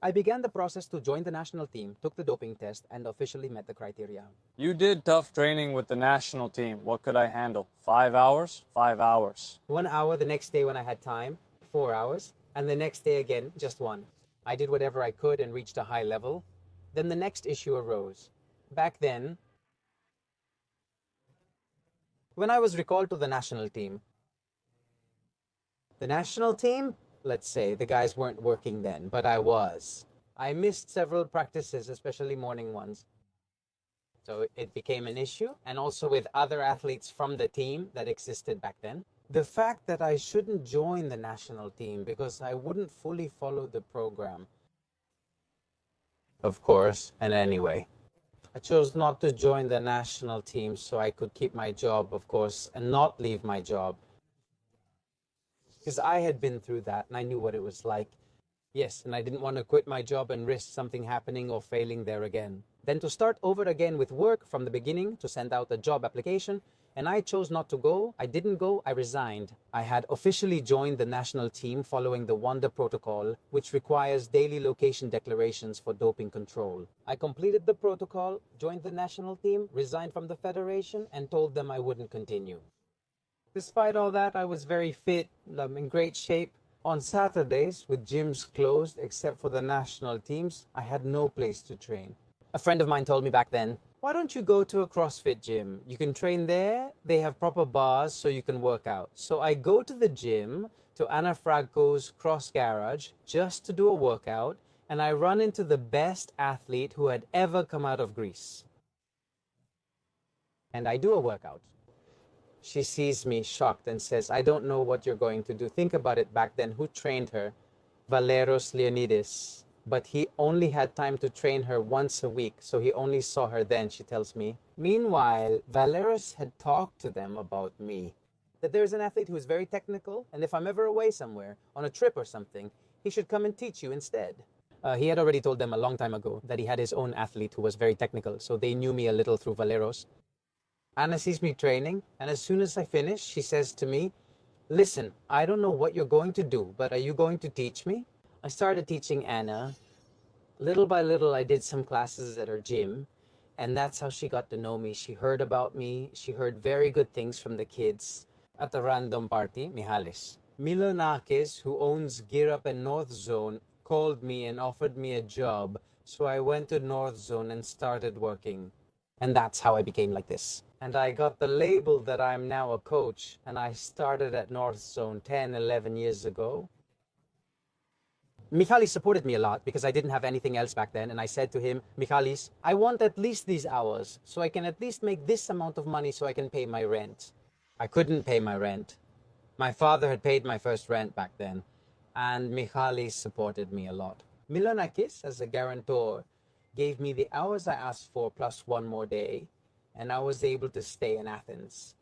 I began the process to join the national team, took the doping test, and officially met the criteria. You did tough training with the national team. What could I handle? 5 hours? 5 hours. 1 hour the next day when I had time, 4 hours, and the next day again, just 1. I did whatever I could and reached a high level. Then the next issue arose. Back then, when I was recalled to the national team, let's say, the guys weren't working then, but I was. I missed several practices, especially morning ones. So it became an issue, and also with other athletes from the team that existed back then. The fact that I shouldn't join the national team because I wouldn't fully follow the program. Of course, and anyway. I chose not to join the national team so I could keep my job, of course, and not leave my job. Because I had been through that and I knew what it was like. Yes, and I didn't want to quit my job and risk something happening or failing there again. Then to start over again with work from the beginning, to send out a job application, and I chose not to go. I didn't go, I resigned. I had officially joined the national team following the Wonder Protocol, which requires daily location declarations for doping control. I completed the protocol, joined the national team, resigned from the federation, and told them I wouldn't continue. Despite all that, I was very fit, I'm in great shape. On Saturdays, with gyms closed except for the national teams, I had no place to train. A friend of mine told me back then, why don't you go to a CrossFit gym? You can train there, they have proper bars so you can work out. So I go to the gym, to Anna Fragko's Cross Garage, just to do a workout, and I run into the best athlete who had ever come out of Greece. And I do a workout. She sees me shocked and says, I don't know what you're going to do. Think about it back then. Who trained her? Valeros Leonidis. But he only had time to train her once a week, so he only saw her then, she tells me. Meanwhile, Valeros had talked to them about me. That there's an athlete who is very technical, and if I'm ever away somewhere, on a trip or something, he should come and teach you instead. He had already told them a long time ago that he had his own athlete who was very technical, so they knew me a little through Valeros. Anna sees me training, and as soon as I finish, she says to me, listen, I don't know what you're going to do, but are you going to teach me? I started teaching Anna. Little by little, I did some classes at her gym, and that's how she got to know me. She heard about me. She heard very good things from the kids. At a random party, Mihalis. Milonakis, who owns Gear Up and North Zone, called me and offered me a job, so I went to North Zone and started working. And that's how I became like this. And I got the label that I'm now a coach, and I started at North Zone 10, 11 years ago. Michalis supported me a lot because I didn't have anything else back then, and I said to him, Michalis, I want at least these hours, so I can at least make this amount of money so I can pay my rent. I couldn't pay my rent. My father had paid my first rent back then, and Michalis supported me a lot. Milonakis, as a guarantor, gave me the hours I asked for plus one more day, and I was able to stay in Athens.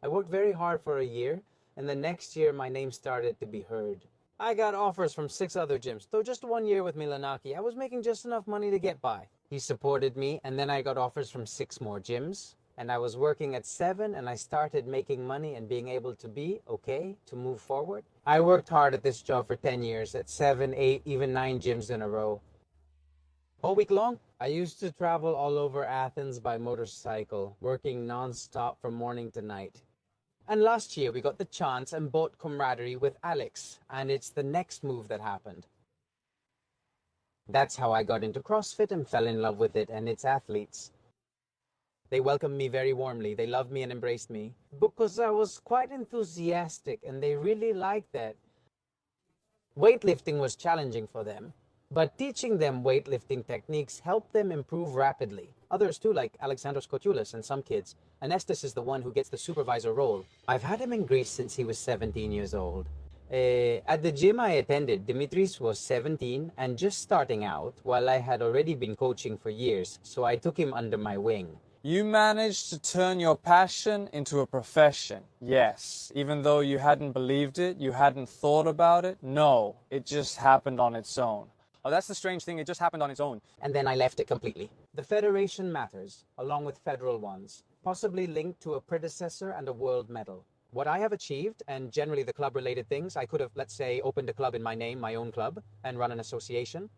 I worked very hard for a year, and the next year my name started to be heard. I got offers from 6 other gyms, though just 1 year with Milonaki, I was making just enough money to get by. He supported me, and then I got offers from 6 more gyms, and I was working at 7, and I started making money and being able to be okay to move forward. I worked hard at this job for 10 years, at 7, 8, even 9 gyms in a row. All week long, I used to travel all over Athens by motorcycle, working non-stop from morning to night. And last year, we got the chance and bought camaraderie with Alex, and it's the next move that happened. That's how I got into CrossFit and fell in love with it and its athletes. They welcomed me very warmly. They loved me and embraced me because I was quite enthusiastic, and they really liked that. Weightlifting was challenging for them, but teaching them weightlifting techniques helped them improve rapidly. Others too, like Alexandros Kotoulas and some kids. Anestis is the one who gets the supervisor role. I've had him in Greece since he was 17 years old. At the gym I attended, Dimitris was 17 and just starting out, while I had already been coaching for years, so I took him under my wing. You managed to turn your passion into a profession. Yes, even though you hadn't believed it, you hadn't thought about it. No, it just happened on its own. Oh, that's the strange thing. It just happened on its own. And then I left it completely. The federation matters, along with federal ones, possibly linked to a predecessor and a world medal. What I have achieved, and generally the club-related things, I could have, let's say, opened a club in my name, my own club, and run an association.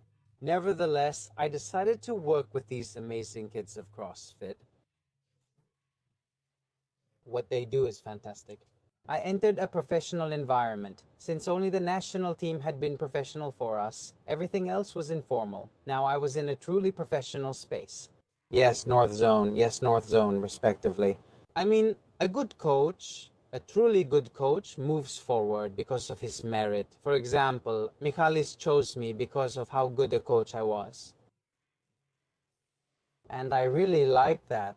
Nevertheless, I decided to work with these amazing kids of CrossFit. What they do is fantastic. I entered a professional environment. Since only the national team had been professional for us, everything else was informal. Now I was in a truly professional space. Yes, North Zone, respectively. I mean, a good coach, a truly good coach, moves forward because of his merit. For example, Michalis chose me because of how good a coach I was. And I really liked that.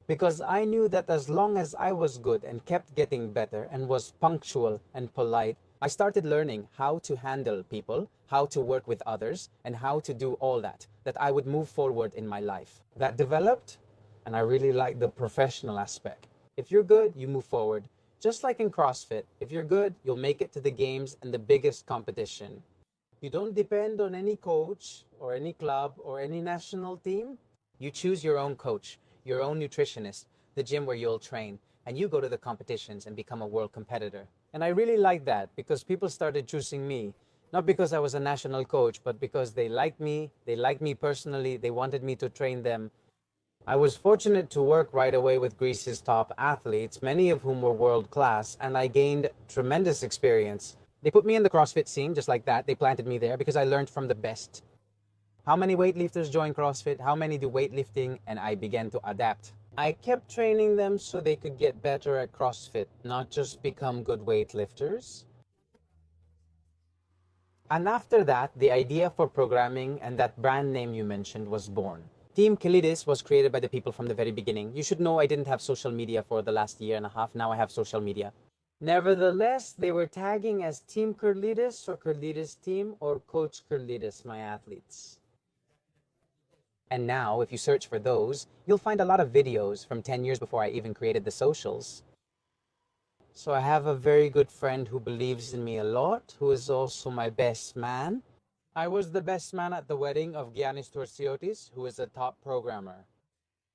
Because I knew that as long as I was good and kept getting better and was punctual and polite, I started learning how to handle people, how to work with others, and how to do all that I would move forward in my life. That developed, and I really like the professional aspect. If you're good, you move forward. Just like in CrossFit, if you're good, you'll make it to the games and the biggest competition. You don't depend on any coach or any club or any national team. You choose your own coach, your own nutritionist, the gym where you'll train, and you go to the competitions and become a world competitor. And I really like that because people started choosing me, not because I was a national coach, but because they liked me personally, they wanted me to train them. I was fortunate to work right away with Greece's top athletes, many of whom were world class, and I gained tremendous experience. They put me in the CrossFit scene just like that. They planted me there because I learned from the best. How many weightlifters join CrossFit? How many do weightlifting? And I began to adapt. I kept training them so they could get better at CrossFit, not just become good weightlifters. And after that, the idea for programming and that brand name you mentioned was born. Team Kyrillidis was created by the people from the very beginning. You should know I didn't have social media for the last year and a half. Now I have social media. Nevertheless, they were tagging as Team Kyrillidis or Kyrillidis Team or Coach Kyrillidis, my athletes. And now, if you search for those, you'll find a lot of videos from 10 years before I even created the socials. So I have a very good friend who believes in me a lot, who is also my best man. I was the best man at the wedding of Giannis Torsiotis, who is a top programmer.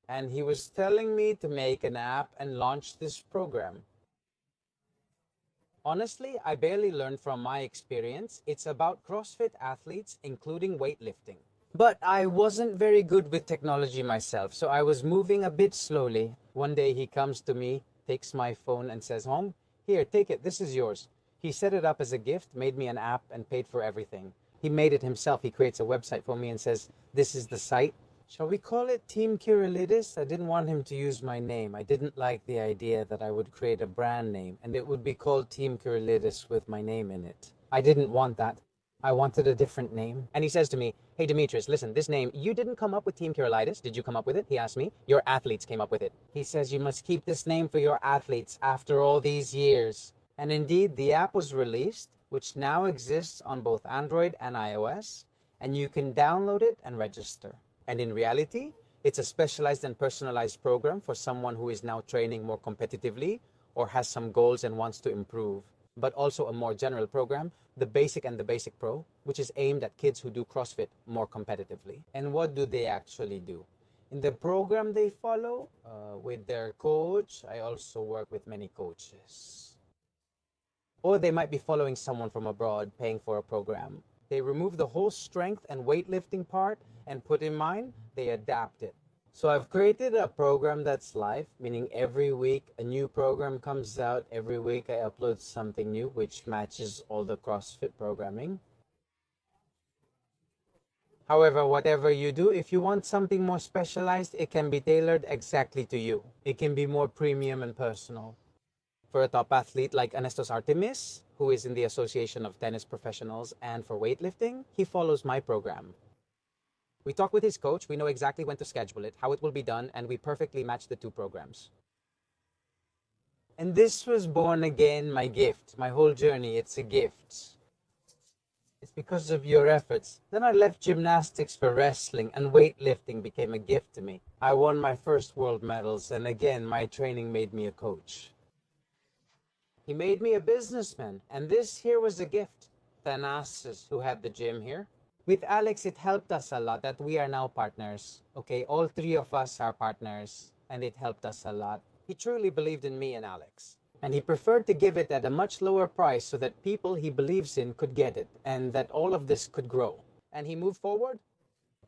And he was telling me to make an app and launch this program. Honestly, I barely learned from my experience. It's about CrossFit athletes, including weightlifting. But I wasn't very good with technology myself, so I was moving a bit slowly. One day he comes to me, takes my phone and says, "Home, here, take it, this is yours." He set it up as a gift, made me an app and paid for everything. He made it himself. He creates a website for me and says, "This is the site." Shall we call it Team Kyrillidis? I didn't want him to use my name. I didn't like the idea that I would create a brand name and it would be called Team Kyrillidis with my name in it. I didn't want that. I wanted a different name. And he says to me, "Hey, Dimitris, listen, this name, you didn't come up with Team Kyrillidis. Did you come up with it?" He asked me. "Your athletes came up with it." He says, "You must keep this name for your athletes after all these years." And indeed, the app was released, which now exists on both Android and iOS, and you can download it and register. And in reality, it's a specialized and personalized program for someone who is now training more competitively or has some goals and wants to improve. But also a more general program, the Basic and the Basic Pro, which is aimed at kids who do CrossFit more competitively. And what do they actually do? In the program they follow with their coach, I also work with many coaches. Or they might be following someone from abroad paying for a program. They remove the whole strength and weightlifting part and put in mind, they adapt it. So I've created a program that's live, meaning every week a new program comes out. Every week I upload something new which matches all the CrossFit programming. However, whatever you do, if you want something more specialized, it can be tailored exactly to you. It can be more premium and personal. For a top athlete like Anestos Artemis, who is in the Association of Tennis Professionals, and for weightlifting, he follows my program. We talk with his coach, we know exactly when to schedule it, how it will be done, and we perfectly match the two programs. And this was born again my gift, my whole journey, it's a gift. It's because of your efforts. Then I left gymnastics for wrestling, and weightlifting became a gift to me. I won my first world medals, and again, my training made me a coach. He made me a businessman, and this here was a gift. Thanasis, who had the gym here. With Alex, it helped us a lot that we are now partners. Okay, all three of us are partners, and it helped us a lot. He truly believed in me and Alex. And he preferred to give it at a much lower price so that people he believes in could get it, and that all of this could grow. And he moved forward.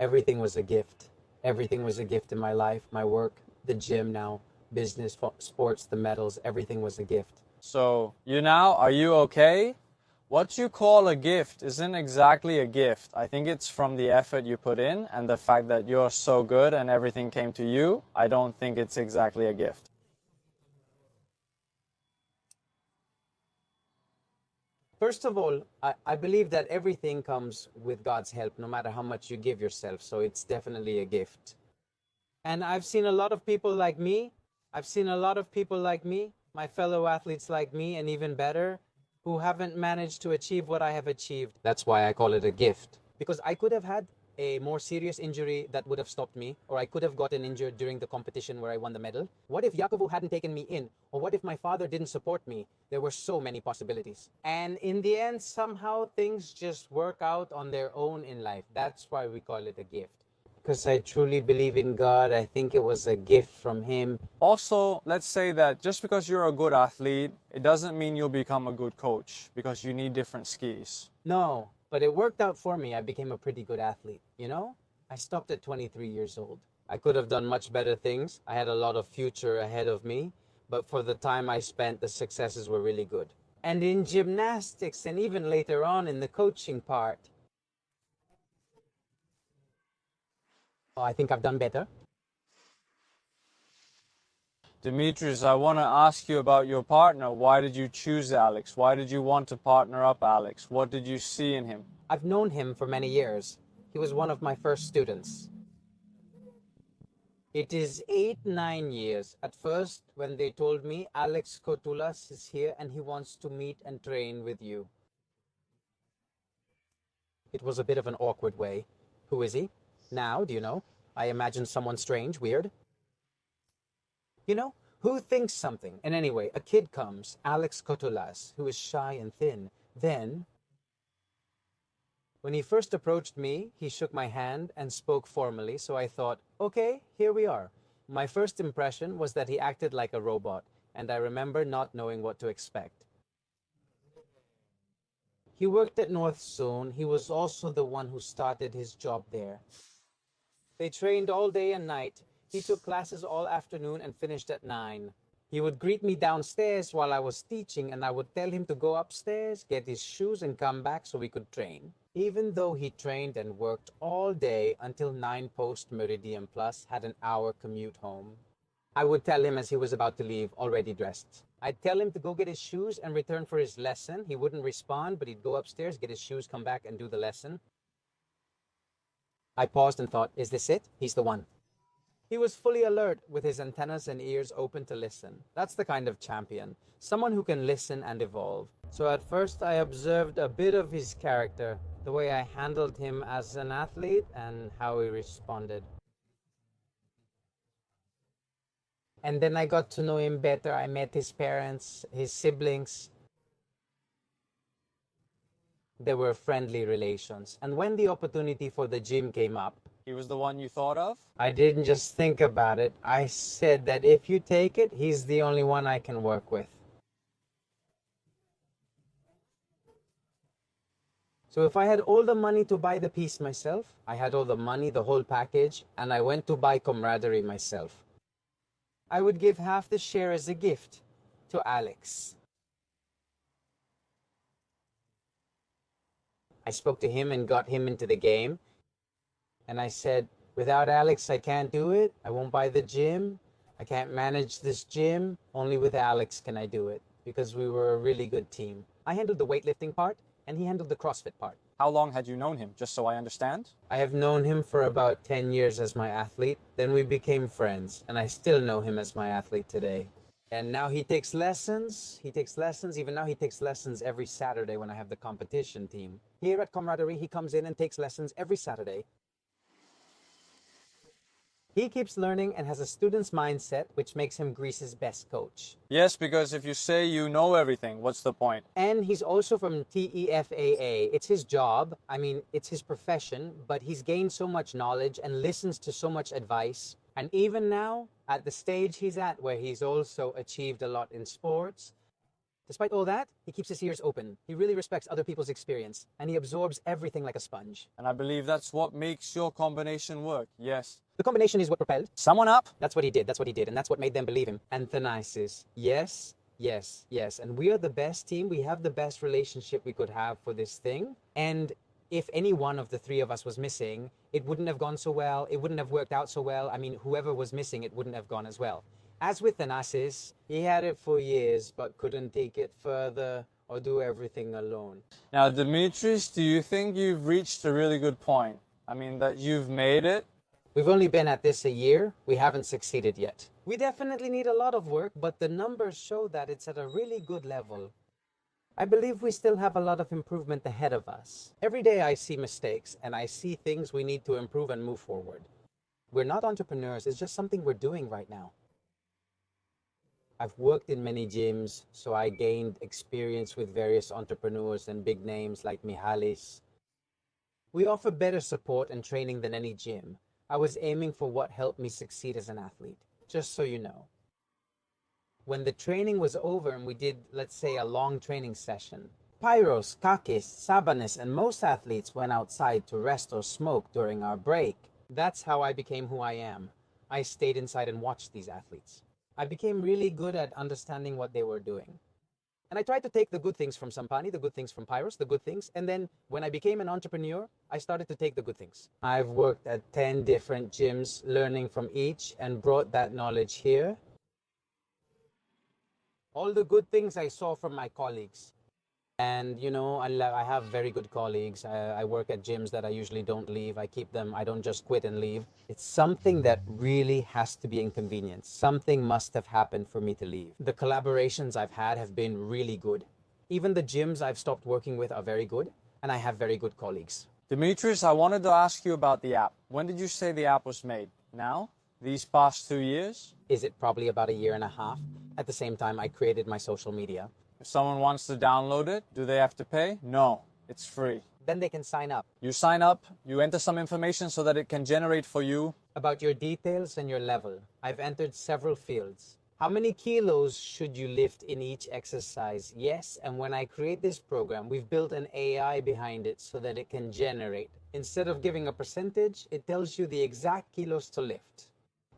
Everything was a gift. Everything was a gift in my life, my work, the gym now, business, sports, the medals, everything was a gift. So, are you okay? What you call a gift isn't exactly a gift. I think it's from the effort you put in and the fact that you're so good and everything came to you. I don't think it's exactly a gift. First of all, I believe that everything comes with God's help, no matter how much you give yourself. So it's definitely a gift. And I've seen a lot of people like me. My fellow athletes like me, and even better, who haven't managed to achieve what I have achieved. That's why I call it a gift. Because I could have had a more serious injury that would have stopped me, or I could have gotten injured during the competition where I won the medal. What if Jakovo hadn't taken me in? Or what if my father didn't support me? There were so many possibilities. And in the end, somehow things just work out on their own in life. That's why we call it a gift. Because I truly believe in God. I think it was a gift from Him. Also, let's say that just because you're a good athlete, it doesn't mean you'll become a good coach, because you need different skills. No, but it worked out for me. I became a pretty good athlete, you know? I stopped at 23 years old. I could have done much better things. I had a lot of future ahead of me, but for the time I spent, the successes were really good. And in gymnastics, and even later on in the coaching part, I think I've done better. Dimitris, I want to ask you about your partner. Why did you choose Alex? Why did you want to partner up Alex? What did you see in him? I've known him for many years. He was one of my first students. It is 8-9 years. At first, when they told me Alex Kotulas is here and he wants to meet and train with you. It was a bit of an awkward way. Who is he? Now, do you know? I imagine someone strange, weird. You know, who thinks something? And anyway, a kid comes, Alex Kotulas, who is shy and thin. Then, when he first approached me, he shook my hand and spoke formally, so I thought, okay, here we are. My first impression was that he acted like a robot, and I remember not knowing what to expect. He worked at North Zone. He was also the one who started his job there. They trained all day and night. He took classes all afternoon and finished at 9. He would greet me downstairs while I was teaching, and I would tell him to go upstairs, get his shoes, and come back so we could train. Even though he trained and worked all day until 9 post-meridian plus, had an hour commute home. I would tell him as he was about to leave, already dressed. I'd tell him to go get his shoes and return for his lesson. He wouldn't respond, but he'd go upstairs, get his shoes, come back, and do the lesson. I paused and thought, is this it? He's the one. He was fully alert, with his antennas and ears open to listen. That's the kind of champion, someone who can listen and evolve. So at first I observed a bit of his character, the way I handled him as an athlete and how he responded. And then I got to know him better. I met his parents, his siblings. There were friendly relations. And when the opportunity for the gym came up, He was the one you thought of? I didn't just think about it. I said that if you take it, he's the only one I can work with. So if I had all the money to buy the piece myself, I had all the money, the whole package, and I went to buy camaraderie myself, I would give half the share as a gift to Alex. I spoke to him and got him into the game. And I said, without Alex, I can't do it. I won't buy the gym. I can't manage this gym. Only with Alex can I do it, because we were a really good team. I handled the weightlifting part, and he handled the CrossFit part. How long had you known him, just so I understand? I have known him for about 10 years as my athlete. Then we became friends, and I still know him as my athlete today. And now he takes lessons. Even now he takes lessons every Saturday when I have the competition team. Here at Camaraderie, he comes in and takes lessons every Saturday. He keeps learning and has a student's mindset, which makes him Greece's best coach. Yes, because if you say you know everything, what's the point? And he's also from TEFAA. It's his job. I mean, it's his profession, but he's gained so much knowledge and listens to so much advice. And even now, at the stage he's at, where he's also achieved a lot in sports, despite all that, he keeps his ears open. He really respects other people's experience, and he absorbs everything like a sponge. And I believe that's what makes your combination work, yes. The combination is what propelled someone up. That's what he did, and that's what made them believe him. And Thanasis, yes. And we are the best team. We have the best relationship we could have for this thing. And if any one of the three of us was missing, it wouldn't have gone so well. It wouldn't have worked out so well. I mean, whoever was missing, it wouldn't have gone as well. As with Thanasis, he had it for years, but couldn't take it further or do everything alone. Now, Dimitris, do you think you've reached a really good point? I mean, that you've made it? We've only been at this a year. We haven't succeeded yet. We definitely need a lot of work, but the numbers show that it's at a really good level. I believe we still have a lot of improvement ahead of us. Every day I see mistakes and I see things we need to improve and move forward. We're not entrepreneurs, it's just something we're doing right now. I've worked in many gyms, so I gained experience with various entrepreneurs and big names like Mihalis. We offer better support and training than any gym. I was aiming for what helped me succeed as an athlete, just so you know. When the training was over and we did, let's say, a long training session, Pyros, Kakis, Sabanis, and most athletes went outside to rest or smoke during our break. That's how I became who I am. I stayed inside and watched these athletes. I became really good at understanding what they were doing. And I tried to take the good things from Sampani, the good things from Pyros, the good things. And then when I became an entrepreneur, I started to take the good things. I've worked at 10 different gyms, learning from each and brought that knowledge here. All the good things I saw from my colleagues. And, you know, I have very good colleagues. I work at gyms that I usually don't leave. I keep them. I don't just quit and leave. It's something that really has to be inconvenienced. Something must have happened for me to leave. The collaborations I've had have been really good. Even the gyms I've stopped working with are very good. And I have very good colleagues. Dimitris, I wanted to ask you about the app. When did you say the app was made? Now? These past 2 years? Is it probably about a year and a half? At the same time, I created my social media. If someone wants to download it, do they have to pay? No, it's free. Then they can sign up. You sign up, you enter some information so that it can generate for you about your details and your level. I've entered several fields. How many kilos should you lift in each exercise? Yes, and when I create this program, we've built an AI behind it so that it can generate. Instead of giving a percentage, it tells you the exact kilos to lift.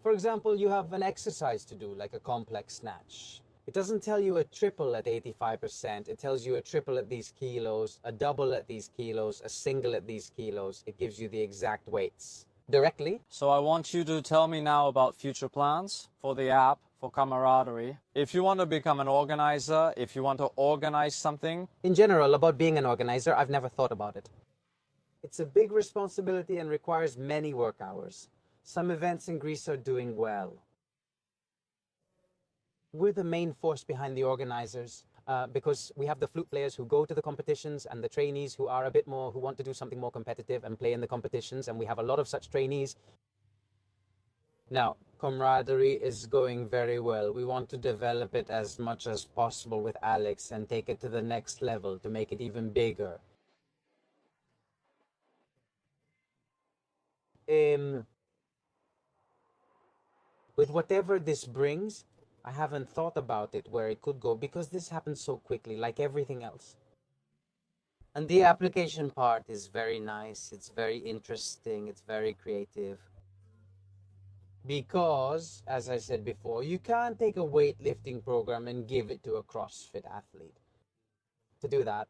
For example, you have an exercise to do, like a complex snatch. It doesn't tell you a triple at 85%. It tells you a triple at these kilos, a double at these kilos, a single at these kilos. It gives you the exact weights directly. So I want you to tell me now about future plans for the app, for camaraderie. If you want to become an organizer, if you want to organize something. In general, about being an organizer, I've never thought about it. It's a big responsibility and requires many work hours. Some events in Greece are doing well. We're the main force behind the organizers because we have the flute players who go to the competitions and the trainees who are a bit more, who want to do something more competitive and play in the competitions. And we have a lot of such trainees. Now, camaraderie is going very well. We want to develop it as much as possible with Alex and take it to the next level to make it even bigger. With whatever this brings, I haven't thought about it where it could go because this happens so quickly, like everything else. And the application part is very nice. It's very interesting. It's very creative. Because, as I said before, you can't take a weightlifting program and give it to a CrossFit athlete. To do that,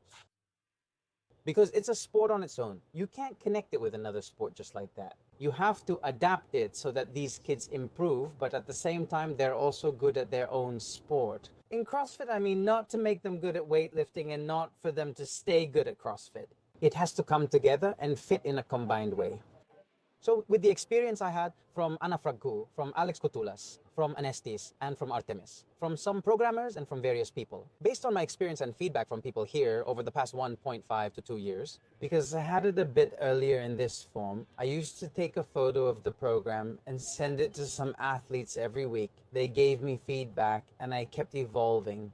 because it's a sport on its own. You can't connect it with another sport just like that. You have to adapt it so that these kids improve, but at the same time, they're also good at their own sport. In CrossFit, I mean, not to make them good at weightlifting and not for them to stay good at CrossFit. It has to come together and fit in a combined way. So with the experience I had from Ana Fragku, from Alex Kotulas, from Anestis, and from Artemis, from some programmers and from various people, based on my experience and feedback from people here over the past 1.5 to 2 years, because I had it a bit earlier in this form, I used to take a photo of the program and send it to some athletes every week. They gave me feedback and I kept evolving.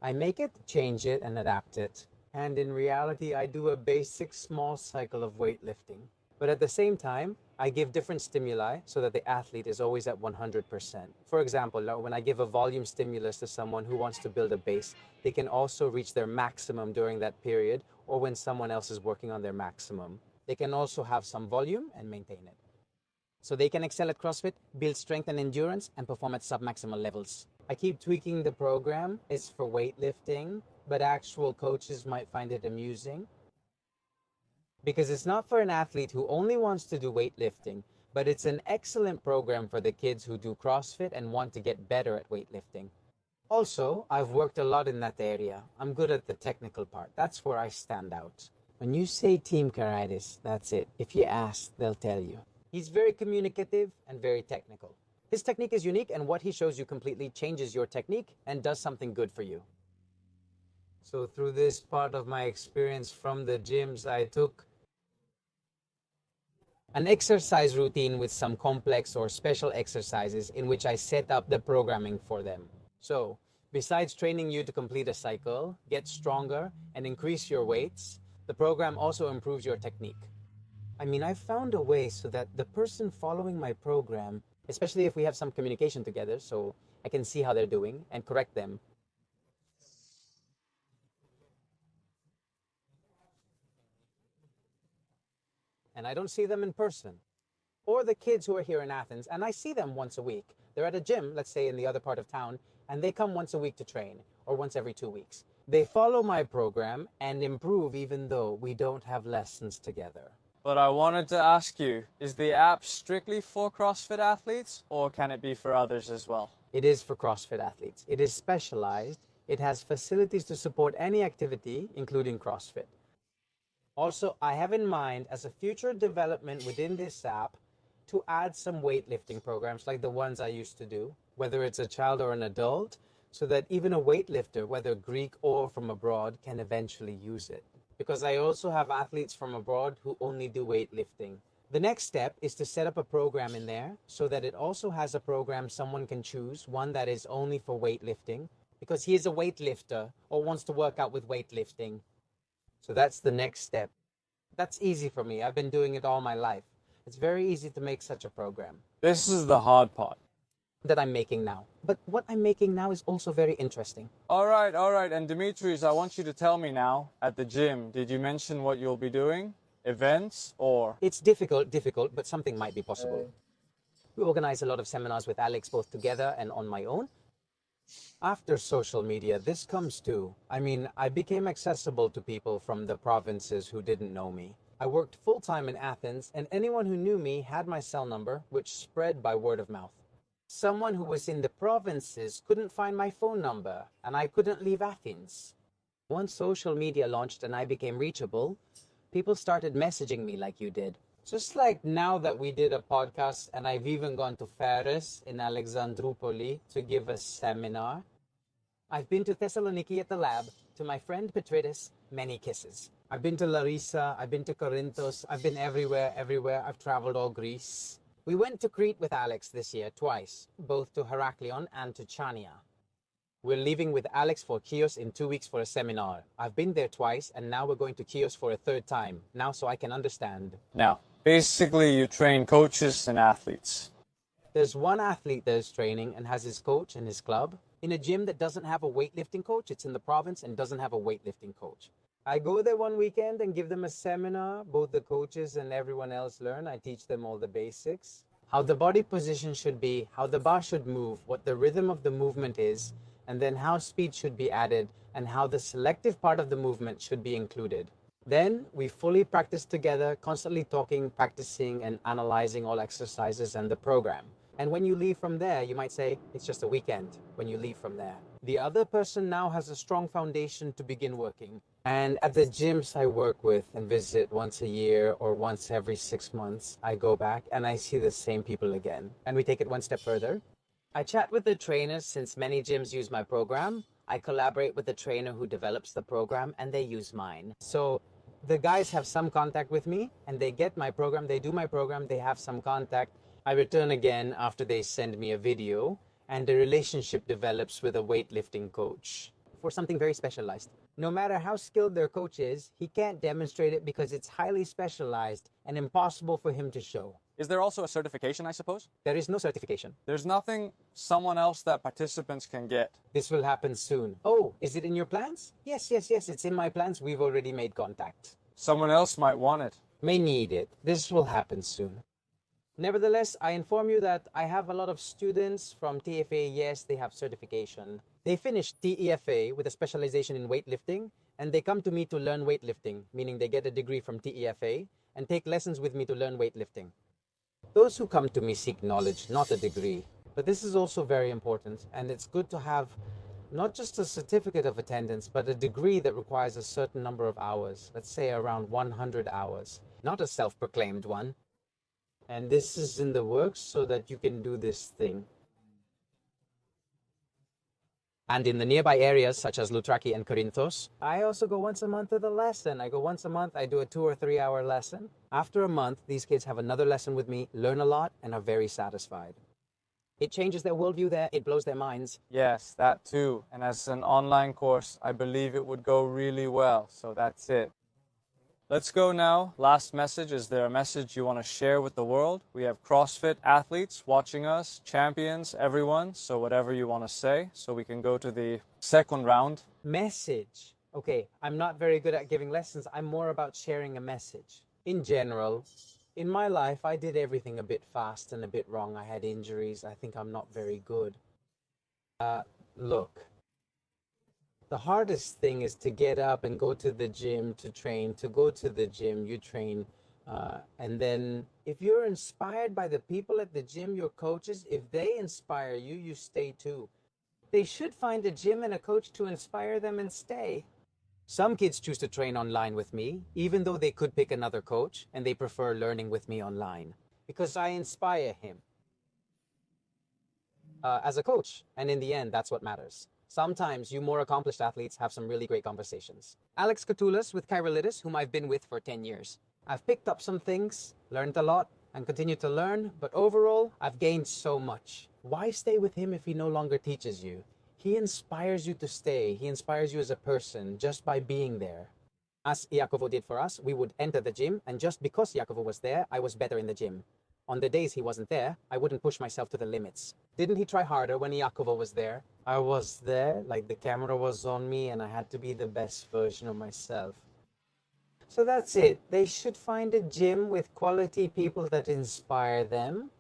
I make it, change it, and adapt it. And in reality, I do a basic small cycle of weightlifting. But at the same time, I give different stimuli so that the athlete is always at 100%. For example, when I give a volume stimulus to someone who wants to build a base, they can also reach their maximum during that period or when someone else is working on their maximum. They can also have some volume and maintain it. So they can excel at CrossFit, build strength and endurance, and perform at sub-maximal levels. I keep tweaking the program. It's for weightlifting, but actual coaches might find it amusing. Because it's not for an athlete who only wants to do weightlifting, but it's an excellent program for the kids who do CrossFit and want to get better at weightlifting. Also, I've worked a lot in that area. I'm good at the technical part. That's where I stand out. When you say Team Kyrillidis, that's it. If you ask, they'll tell you. He's very communicative and very technical. His technique is unique, and what he shows you completely changes your technique and does something good for you. So through this part of my experience from the gyms, I took an exercise routine with some complex or special exercises in which I set up the programming for them. So besides training you to complete a cycle, get stronger, and increase your weights, the program also improves your technique. I mean, I've found a way so that the person following my program, especially if we have some communication together, so I can see how they're doing and correct them. And I don't see them in person. Or the kids who are here in Athens, and I see them once a week. They're at a gym, let's say in the other part of town, and they come once a week to train, or once every 2 weeks. They follow my program and improve even though we don't have lessons together. But I wanted to ask you, is the app strictly for CrossFit athletes, or can it be for others as well? It is for CrossFit athletes. It is specialized. It has facilities to support any activity, including CrossFit. Also, I have in mind as a future development within this app to add some weightlifting programs like the ones I used to do, whether it's a child or an adult, so that even a weightlifter, whether Greek or from abroad, can eventually use it. Because I also have athletes from abroad who only do weightlifting. The next step is to set up a program in there so that it also has a program someone can choose, one that is only for weightlifting, because he is a weightlifter or wants to work out with weightlifting. So that's the next step. That's easy for me. I've been doing it all my life. It's very easy to make such a program. This is the hard part. That I'm making now. But what I'm making now is also very interesting. All right. And Dimitris, I want you to tell me now, at the gym, did you mention what you'll be doing? Events or? It's difficult, but something might be possible. We organize a lot of seminars with Alex, both together and on my own. After social media, this comes too. I mean, I became accessible to people from the provinces who didn't know me. I worked full-time in Athens, and anyone who knew me had my cell number, which spread by word of mouth. Someone who was in the provinces couldn't find my phone number, and I couldn't leave Athens. Once social media launched and I became reachable, people started messaging me like you did. Just like now that we did a podcast and I've even gone to Ferris in Alexandroupoli to give a seminar. I've been to Thessaloniki at the lab, to my friend Dimitris, many kisses. I've been to Larissa, I've been to Corinthos, I've been everywhere. I've traveled all Greece. We went to Crete with Alex this year twice, both to Heraklion and to Chania. We're leaving with Alex for Chios in 2 weeks for a seminar. I've been there twice, and now we're going to Chios for a third time, now so I can understand. Now, basically you train coaches and athletes. There's one athlete that is training and has his coach and his club in a gym that doesn't have a weightlifting coach. It's in the province and doesn't have a weightlifting coach. I go there one weekend and give them a seminar. Both the coaches and everyone else learn. I teach them all the basics. How the body position should be, how the bar should move, what the rhythm of the movement is, and then how speed should be added, and how the selective part of the movement should be included. Then we fully practice together, constantly talking, practicing, and analyzing all exercises and the program. And when you leave from there, you might say, it's just a weekend when you leave from there. The other person now has a strong foundation to begin working. And at the gyms I work with and visit once a year or once every 6 months, I go back and I see the same people again. And we take it one step further. I chat with the trainers since many gyms use my program. I collaborate with the trainer who develops the program and they use mine. So the guys have some contact with me and they get my program, they do my program, they have some contact. I return again after they send me a video and the relationship develops with a weightlifting coach for something very specialized. No matter how skilled their coach is, he can't demonstrate it because it's highly specialized and impossible for him to show. Is there also a certification, I suppose? There is no certification. There's nothing someone else that participants can get. This will happen soon. Oh, is it in your plans? Yes, it's in my plans. We've already made contact. Someone else might want it. May need it. This will happen soon. Nevertheless, I inform you that I have a lot of students from TFA. Yes, they have certification. They finish TEFA with a specialization in weightlifting, and they come to me to learn weightlifting, meaning they get a degree from TEFA and take lessons with me to learn weightlifting. Those who come to me seek knowledge, not a degree. But this is also very important, and it's good to have not just a certificate of attendance, but a degree that requires a certain number of hours, let's say around 100 hours, not a self-proclaimed one. And this is in the works so that you can do this thing. And in the nearby areas such as Loutraki and Corinthos, I also go once a month to the lesson. I go once a month, I do a 2 or 3 hour lesson. After a month, these kids have another lesson with me, learn a lot, and are very satisfied. It changes their worldview there, it blows their minds. Yes, that too. And as an online course, I believe it would go really well. So that's it. Let's go now. Last message. Is there a message you want to share with the world? We have CrossFit athletes watching us, champions, everyone. So whatever you want to say, so we can go to the second round. Message. Okay, I'm not very good at giving lessons. I'm more about sharing a message. In general, in my life, I did everything a bit fast and a bit wrong. I had injuries. I think I'm not very good. Look. The hardest thing is to get up and go to the gym to train. To go to the gym, you train. And then if you're inspired by the people at the gym, your coaches, if they inspire you, you stay too. They should find a gym and a coach to inspire them and stay. Some kids choose to train online with me, even though they could pick another coach, and they prefer learning with me online because I inspire him as a coach. And in the end, that's what matters. Sometimes you more accomplished athletes have some really great conversations. Alex Katoulas with Kyrillidis, whom I've been with for 10 years. I've picked up some things, learned a lot, and continue to learn, but overall, I've gained so much. Why stay with him if he no longer teaches you? He inspires you to stay. He inspires you as a person just by being there. As Iakovo did for us, we would enter the gym, and just because Iakovo was there, I was better in the gym. On the days he wasn't there, I wouldn't push myself to the limits. Didn't he try harder when Iakovo was there? I was there, like the camera was on me, and I had to be the best version of myself. So that's it. They should find a gym with quality people that inspire them.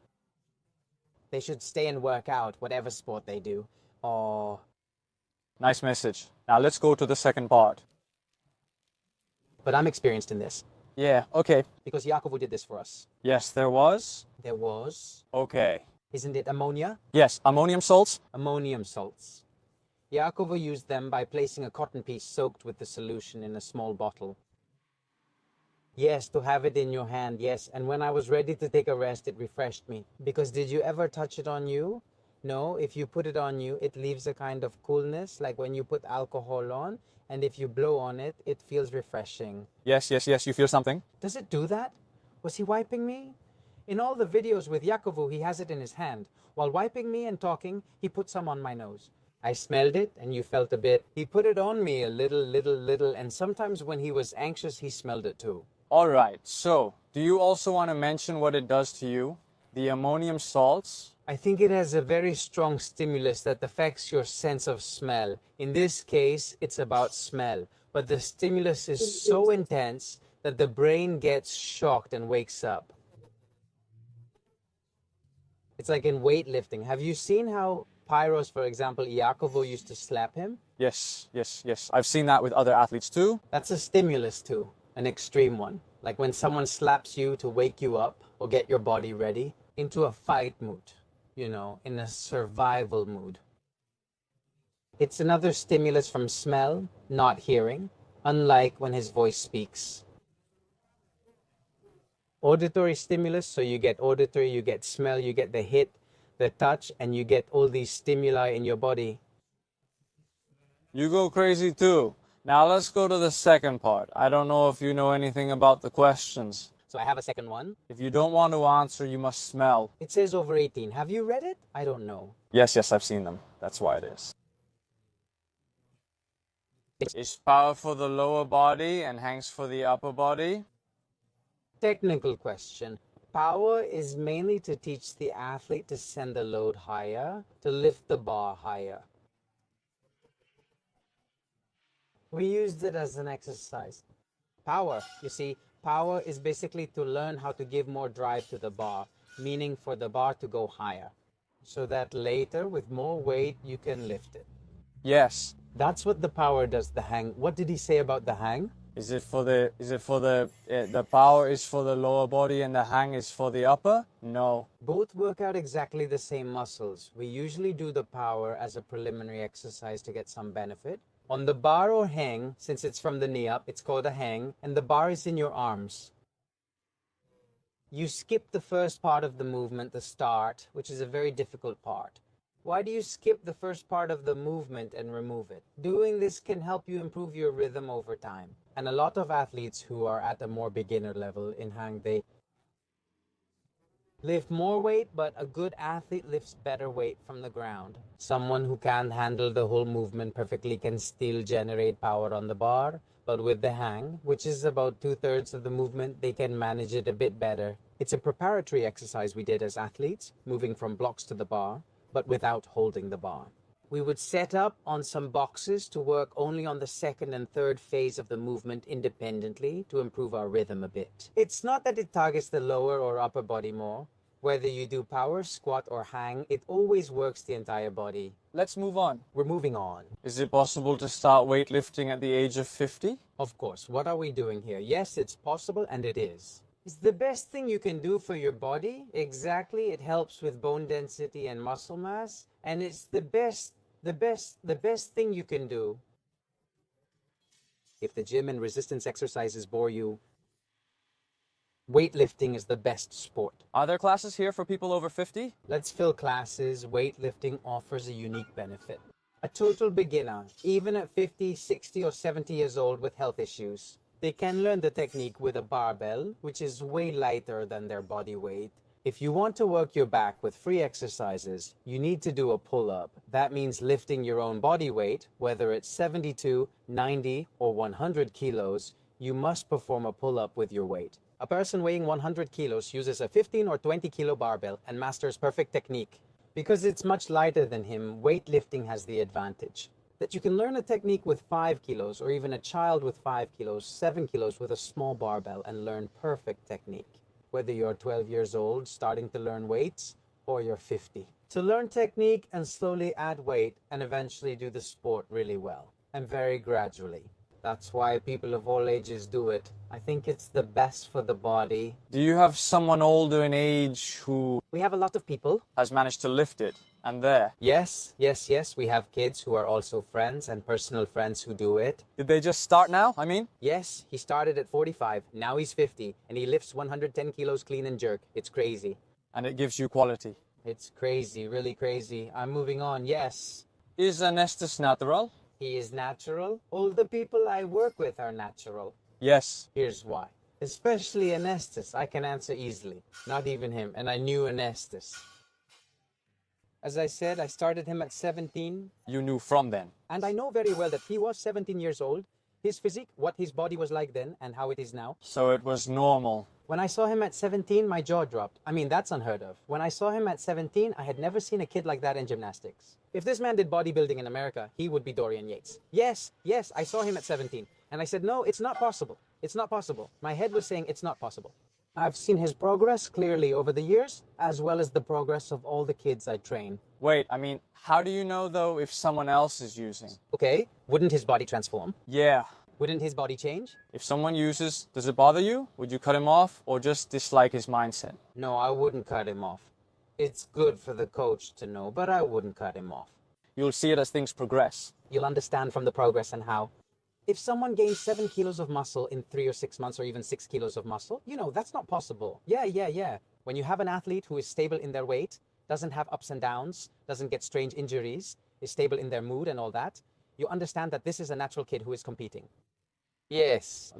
They should stay and work out, whatever sport they do. Or... Nice message. Now let's go to the second part. But I'm experienced in this. Yeah, okay. Because Iakovo did this for us. Yes, there was. There was. Okay. Isn't it ammonia? Yes, ammonium salts. Ammonium salts. Iakovo used them by placing a cotton piece soaked with the solution in a small bottle. Yes, to have it in your hand, yes. And when I was ready to take a rest, it refreshed me. Because did you ever touch it on you? No, if you put it on you, it leaves a kind of coolness, like when you put alcohol on. And if you blow on it, it feels refreshing. Yes, you feel something. Does it do that? Was he wiping me? In all the videos with Iakovo, he has it in his hand. While wiping me and talking, he put some on my nose. I smelled it, and you felt a bit. He put it on me a little, and sometimes when he was anxious, he smelled it too. All right, so do you also want to mention what it does to you? The ammonium salts? I think it has a very strong stimulus that affects your sense of smell. In this case, it's about smell. But the stimulus is so intense that the brain gets shocked and wakes up. It's like in weightlifting. Have you seen how Pyros, for example, Iakovo used to slap him? Yes. I've seen that with other athletes too. That's a stimulus too, an extreme one. Like when someone slaps you to wake you up or get your body ready into a fight mood, you know, in a survival mood. It's another stimulus from smell, not hearing, unlike when his voice speaks. Auditory stimulus, so you get auditory, you get smell, you get the hit, the touch, and you get all these stimuli in your body. You go crazy too. Now let's go to the second part. I don't know if you know anything about the questions. So I have a second one. If you don't want to answer, you must smell. It says over 18. Have you read it? I don't know. Yes, I've seen them. That's why it is. Is power for the lower body and hangs for the upper body? Technical question. Power is mainly to teach the athlete to send the load higher, to lift the bar higher. We used it as an exercise. Power, you see, power is basically to learn how to give more drive to the bar, meaning for the bar to go higher, so that later with more weight you can lift it. Yes. That's what the power does, the hang. What did he say about the hang? The power is for the lower body and the hang is for the upper? No. Both work out exactly the same muscles. We usually do the power as a preliminary exercise to get some benefit. On the bar or hang, since it's from the knee up, it's called a hang, and the bar is in your arms. You skip the first part of the movement, the start, which is a very difficult part. Why do you skip the first part of the movement and remove it? Doing this can help you improve your rhythm over time. And a lot of athletes who are at a more beginner level in hang, they lift more weight, but a good athlete lifts better weight from the ground. Someone who can handle the whole movement perfectly can still generate power on the bar, but with the hang, which is about 2/3 of the movement, they can manage it a bit better. It's a preparatory exercise we did as athletes, moving from blocks to the bar, but without holding the bar. We would set up on some boxes to work only on the second and third phase of the movement independently to improve our rhythm a bit. It's not that it targets the lower or upper body more. Whether you do power, squat, or hang, it always works the entire body. Let's move on. We're moving on. Is it possible to start weightlifting at the age of 50? Of course, what are we doing here? Yes, it's possible, and it is. It's the best thing you can do for your body. Exactly, it helps with bone density and muscle mass, and it's the best thing you can do. If the gym and resistance exercises bore you, weightlifting is the best sport. Are there classes here for people over 50? Let's fill classes. Weightlifting offers a unique benefit. A total beginner, even at 50, 60, or 70 years old with health issues, they can learn the technique with a barbell, which is way lighter than their body weight. If you want to work your back with free exercises, you need to do a pull-up. That means lifting your own body weight, whether it's 72, 90, or 100 kilos, you must perform a pull-up with your weight. A person weighing 100 kilos uses a 15 or 20 kilo barbell and masters perfect technique. Because it's much lighter than him, weightlifting has the advantage that you can learn a technique with 5 kilos, or even a child with 5 kilos, 7 kilos with a small barbell, and learn perfect technique. Whether you're 12 years old starting to learn weights, or you're 50. To learn technique and slowly add weight and eventually do the sport really well, and very gradually. That's why people of all ages do it. I think it's the best for the body. Do you have someone older in age who We have a lot of people. has managed to lift it and there? Yes. We have kids who are also friends and personal friends who do it. Did they just start now? Yes, he started at 45. Now he's 50. And he lifts 110 kilos clean and jerk. It's crazy. And it gives you quality. It's crazy, really crazy. I'm moving on, yes. Is Anestis natural? He is natural. All the people I work with are natural. Yes. Here's why. Especially Anestis, I can answer easily. Not even him, and I knew Anestis. As I said, I started him at 17. You knew from then. And I know very well that he was 17 years old. His physique, what his body was like then, and how it is now. So it was normal. When I saw him at 17, my jaw dropped. That's unheard of. When I saw him at 17, I had never seen a kid like that in gymnastics. If this man did bodybuilding in America, he would be Dorian Yates. Yes, I saw him at 17. And I said, no, it's not possible. It's not possible. My head was saying it's not possible. I've seen his progress clearly over the years, as well as the progress of all the kids I train. Wait, how do you know though if someone else is using? Okay, wouldn't his body transform? Yeah. Wouldn't his body change? If someone uses, does it bother you? Would you cut him off or just dislike his mindset? No, I wouldn't cut him off. It's good for the coach to know, but I wouldn't cut him off. You'll see it as things progress. You'll understand from the progress and how. If someone gains 7 kilos of muscle in 3 or 6 months, or even 6 kilos of muscle, that's not possible. Yeah. When you have an athlete who is stable in their weight, doesn't have ups and downs, doesn't get strange injuries, is stable in their mood and all that, you understand that this is a natural kid who is competing. Yes.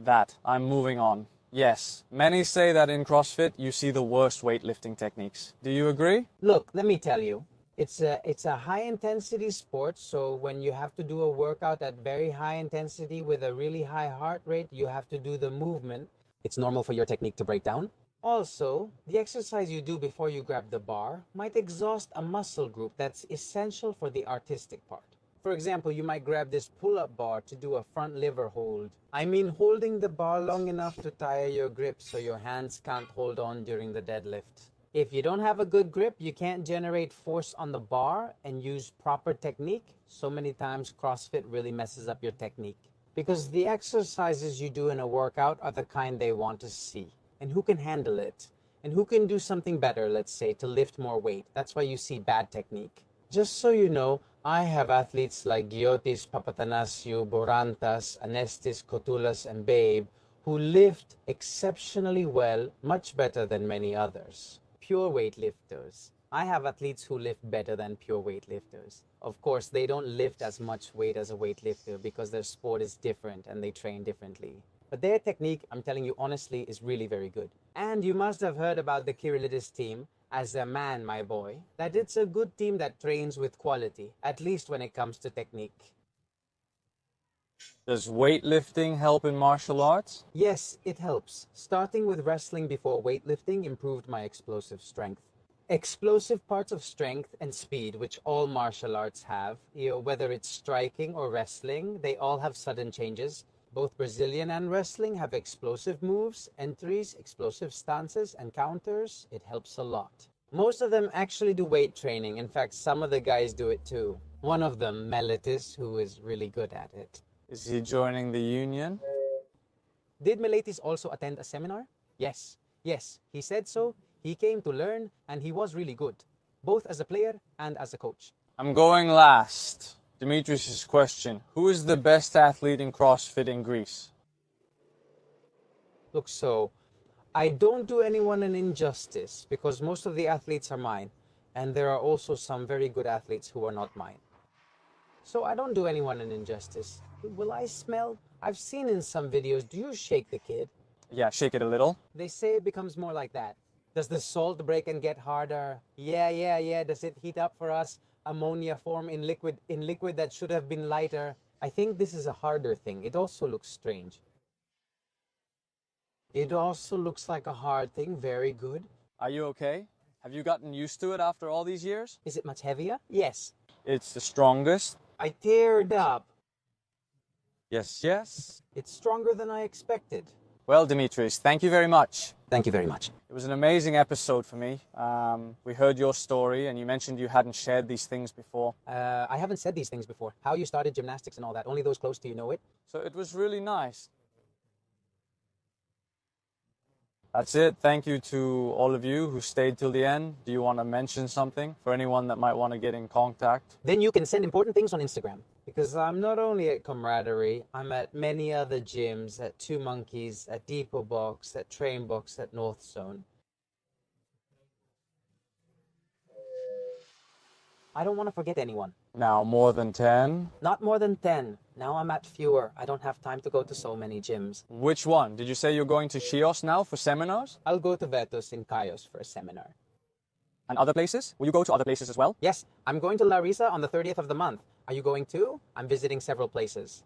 I'm moving on. Yes, many say that in CrossFit you see the worst weightlifting techniques. Do you agree? Look, let me tell you. It's a high intensity sport, so when you have to do a workout at very high intensity with a really high heart rate, you have to do the movement. It's normal for your technique to break down. Also, the exercise you do before you grab the bar might exhaust a muscle group that's essential for the artistic part. For example, you might grab this pull-up bar to do a front lever hold. Holding the bar long enough to tire your grip so your hands can't hold on during the deadlift. If you don't have a good grip, you can't generate force on the bar and use proper technique. So many times CrossFit really messes up your technique. Because the exercises you do in a workout are the kind they want to see. And who can handle it? And who can do something better, let's say, to lift more weight? That's why you see bad technique. Just so you know, I have athletes like Giotis, Papatanasiou, Borantas, Anestis, Kotulas, and Babe who lift exceptionally well, much better than many others. Pure weightlifters. I have athletes who lift better than pure weightlifters. Of course, they don't lift as much weight as a weightlifter because their sport is different and they train differently. But their technique, I'm telling you honestly, is really very good. And you must have heard about the Kyrillidis team. As a man, my boy, that it's a good team that trains with quality, at least when it comes to technique. Does weightlifting help in martial arts? Yes, it helps. Starting with wrestling before weightlifting improved my explosive strength. Explosive parts of strength and speed, which all martial arts have, whether it's striking or wrestling, they all have sudden changes. Both Brazilian and wrestling have explosive moves, entries, explosive stances, and counters. It helps a lot. Most of them actually do weight training. In fact, some of the guys do it too. One of them, Miletis, who is really good at it. Is he joining the union? Did Miletis also attend a seminar? Yes, he said so. He came to learn, and he was really good, both as a player and as a coach. I'm going last. Dimitris' question, who is the best athlete in CrossFit in Greece? Look, so I don't do anyone an injustice because most of the athletes are mine, and there are also some very good athletes who are not mine. So I don't do anyone an injustice. Will I smell? I've seen in some videos, do you shake the kid? Yeah, shake it a little. They say it becomes more like that. Does the salt break and get harder? Yeah. Does it heat up for us? Ammonia form in liquid that should have been lighter. I think this is a harder thing. It also looks strange. It also looks like a hard thing. Very good. Are you okay? Have you gotten used to it after all these years? Is it much heavier? Yes. It's the strongest. I teared up. Yes. It's stronger than I expected. Well, Dimitris, thank you very much. Thank you very much. It was an amazing episode for me. We heard your story and you mentioned you hadn't shared these things before. I haven't said these things before. How you started gymnastics and all that. Only those close to you know it. So it was really nice. That's it. Thank you to all of you who stayed till the end. Do you want to mention something for anyone that might want to get in contact? Then you can send important things on Instagram. Because I'm not only at Camaraderie, I'm at many other gyms, at Two Monkeys, at Depot Box, at Train Box, at North Zone. I don't want to forget anyone. Now more than 10? Not more than 10. Now I'm at fewer. I don't have time to go to so many gyms. Which one? Did you say you're going to Chios now for seminars? I'll go to Vetus in Chios for a seminar. And other places? Will you go to other places as well? Yes, I'm going to Larissa on the 30th of the month. Are you going too? I'm visiting several places.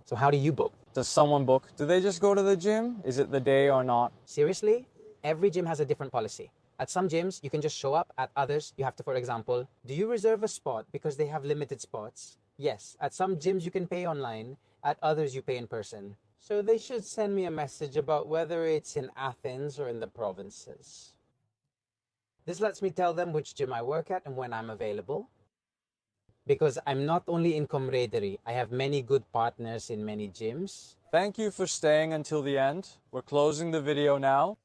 So how do you book? Does someone book? Do they just go to the gym? Is it the day or not? Seriously? Every gym has a different policy. At some gyms, you can just show up. At others, you have to, for example, do you reserve a spot because they have limited spots? Yes. At some gyms, you can pay online. At others, you pay in person. So they should send me a message about whether it's in Athens or in the provinces. This lets me tell them which gym I work at and when I'm available. Because I'm not only in camaraderie, I have many good partners in many gyms. Thank you for staying until the end. We're closing the video now.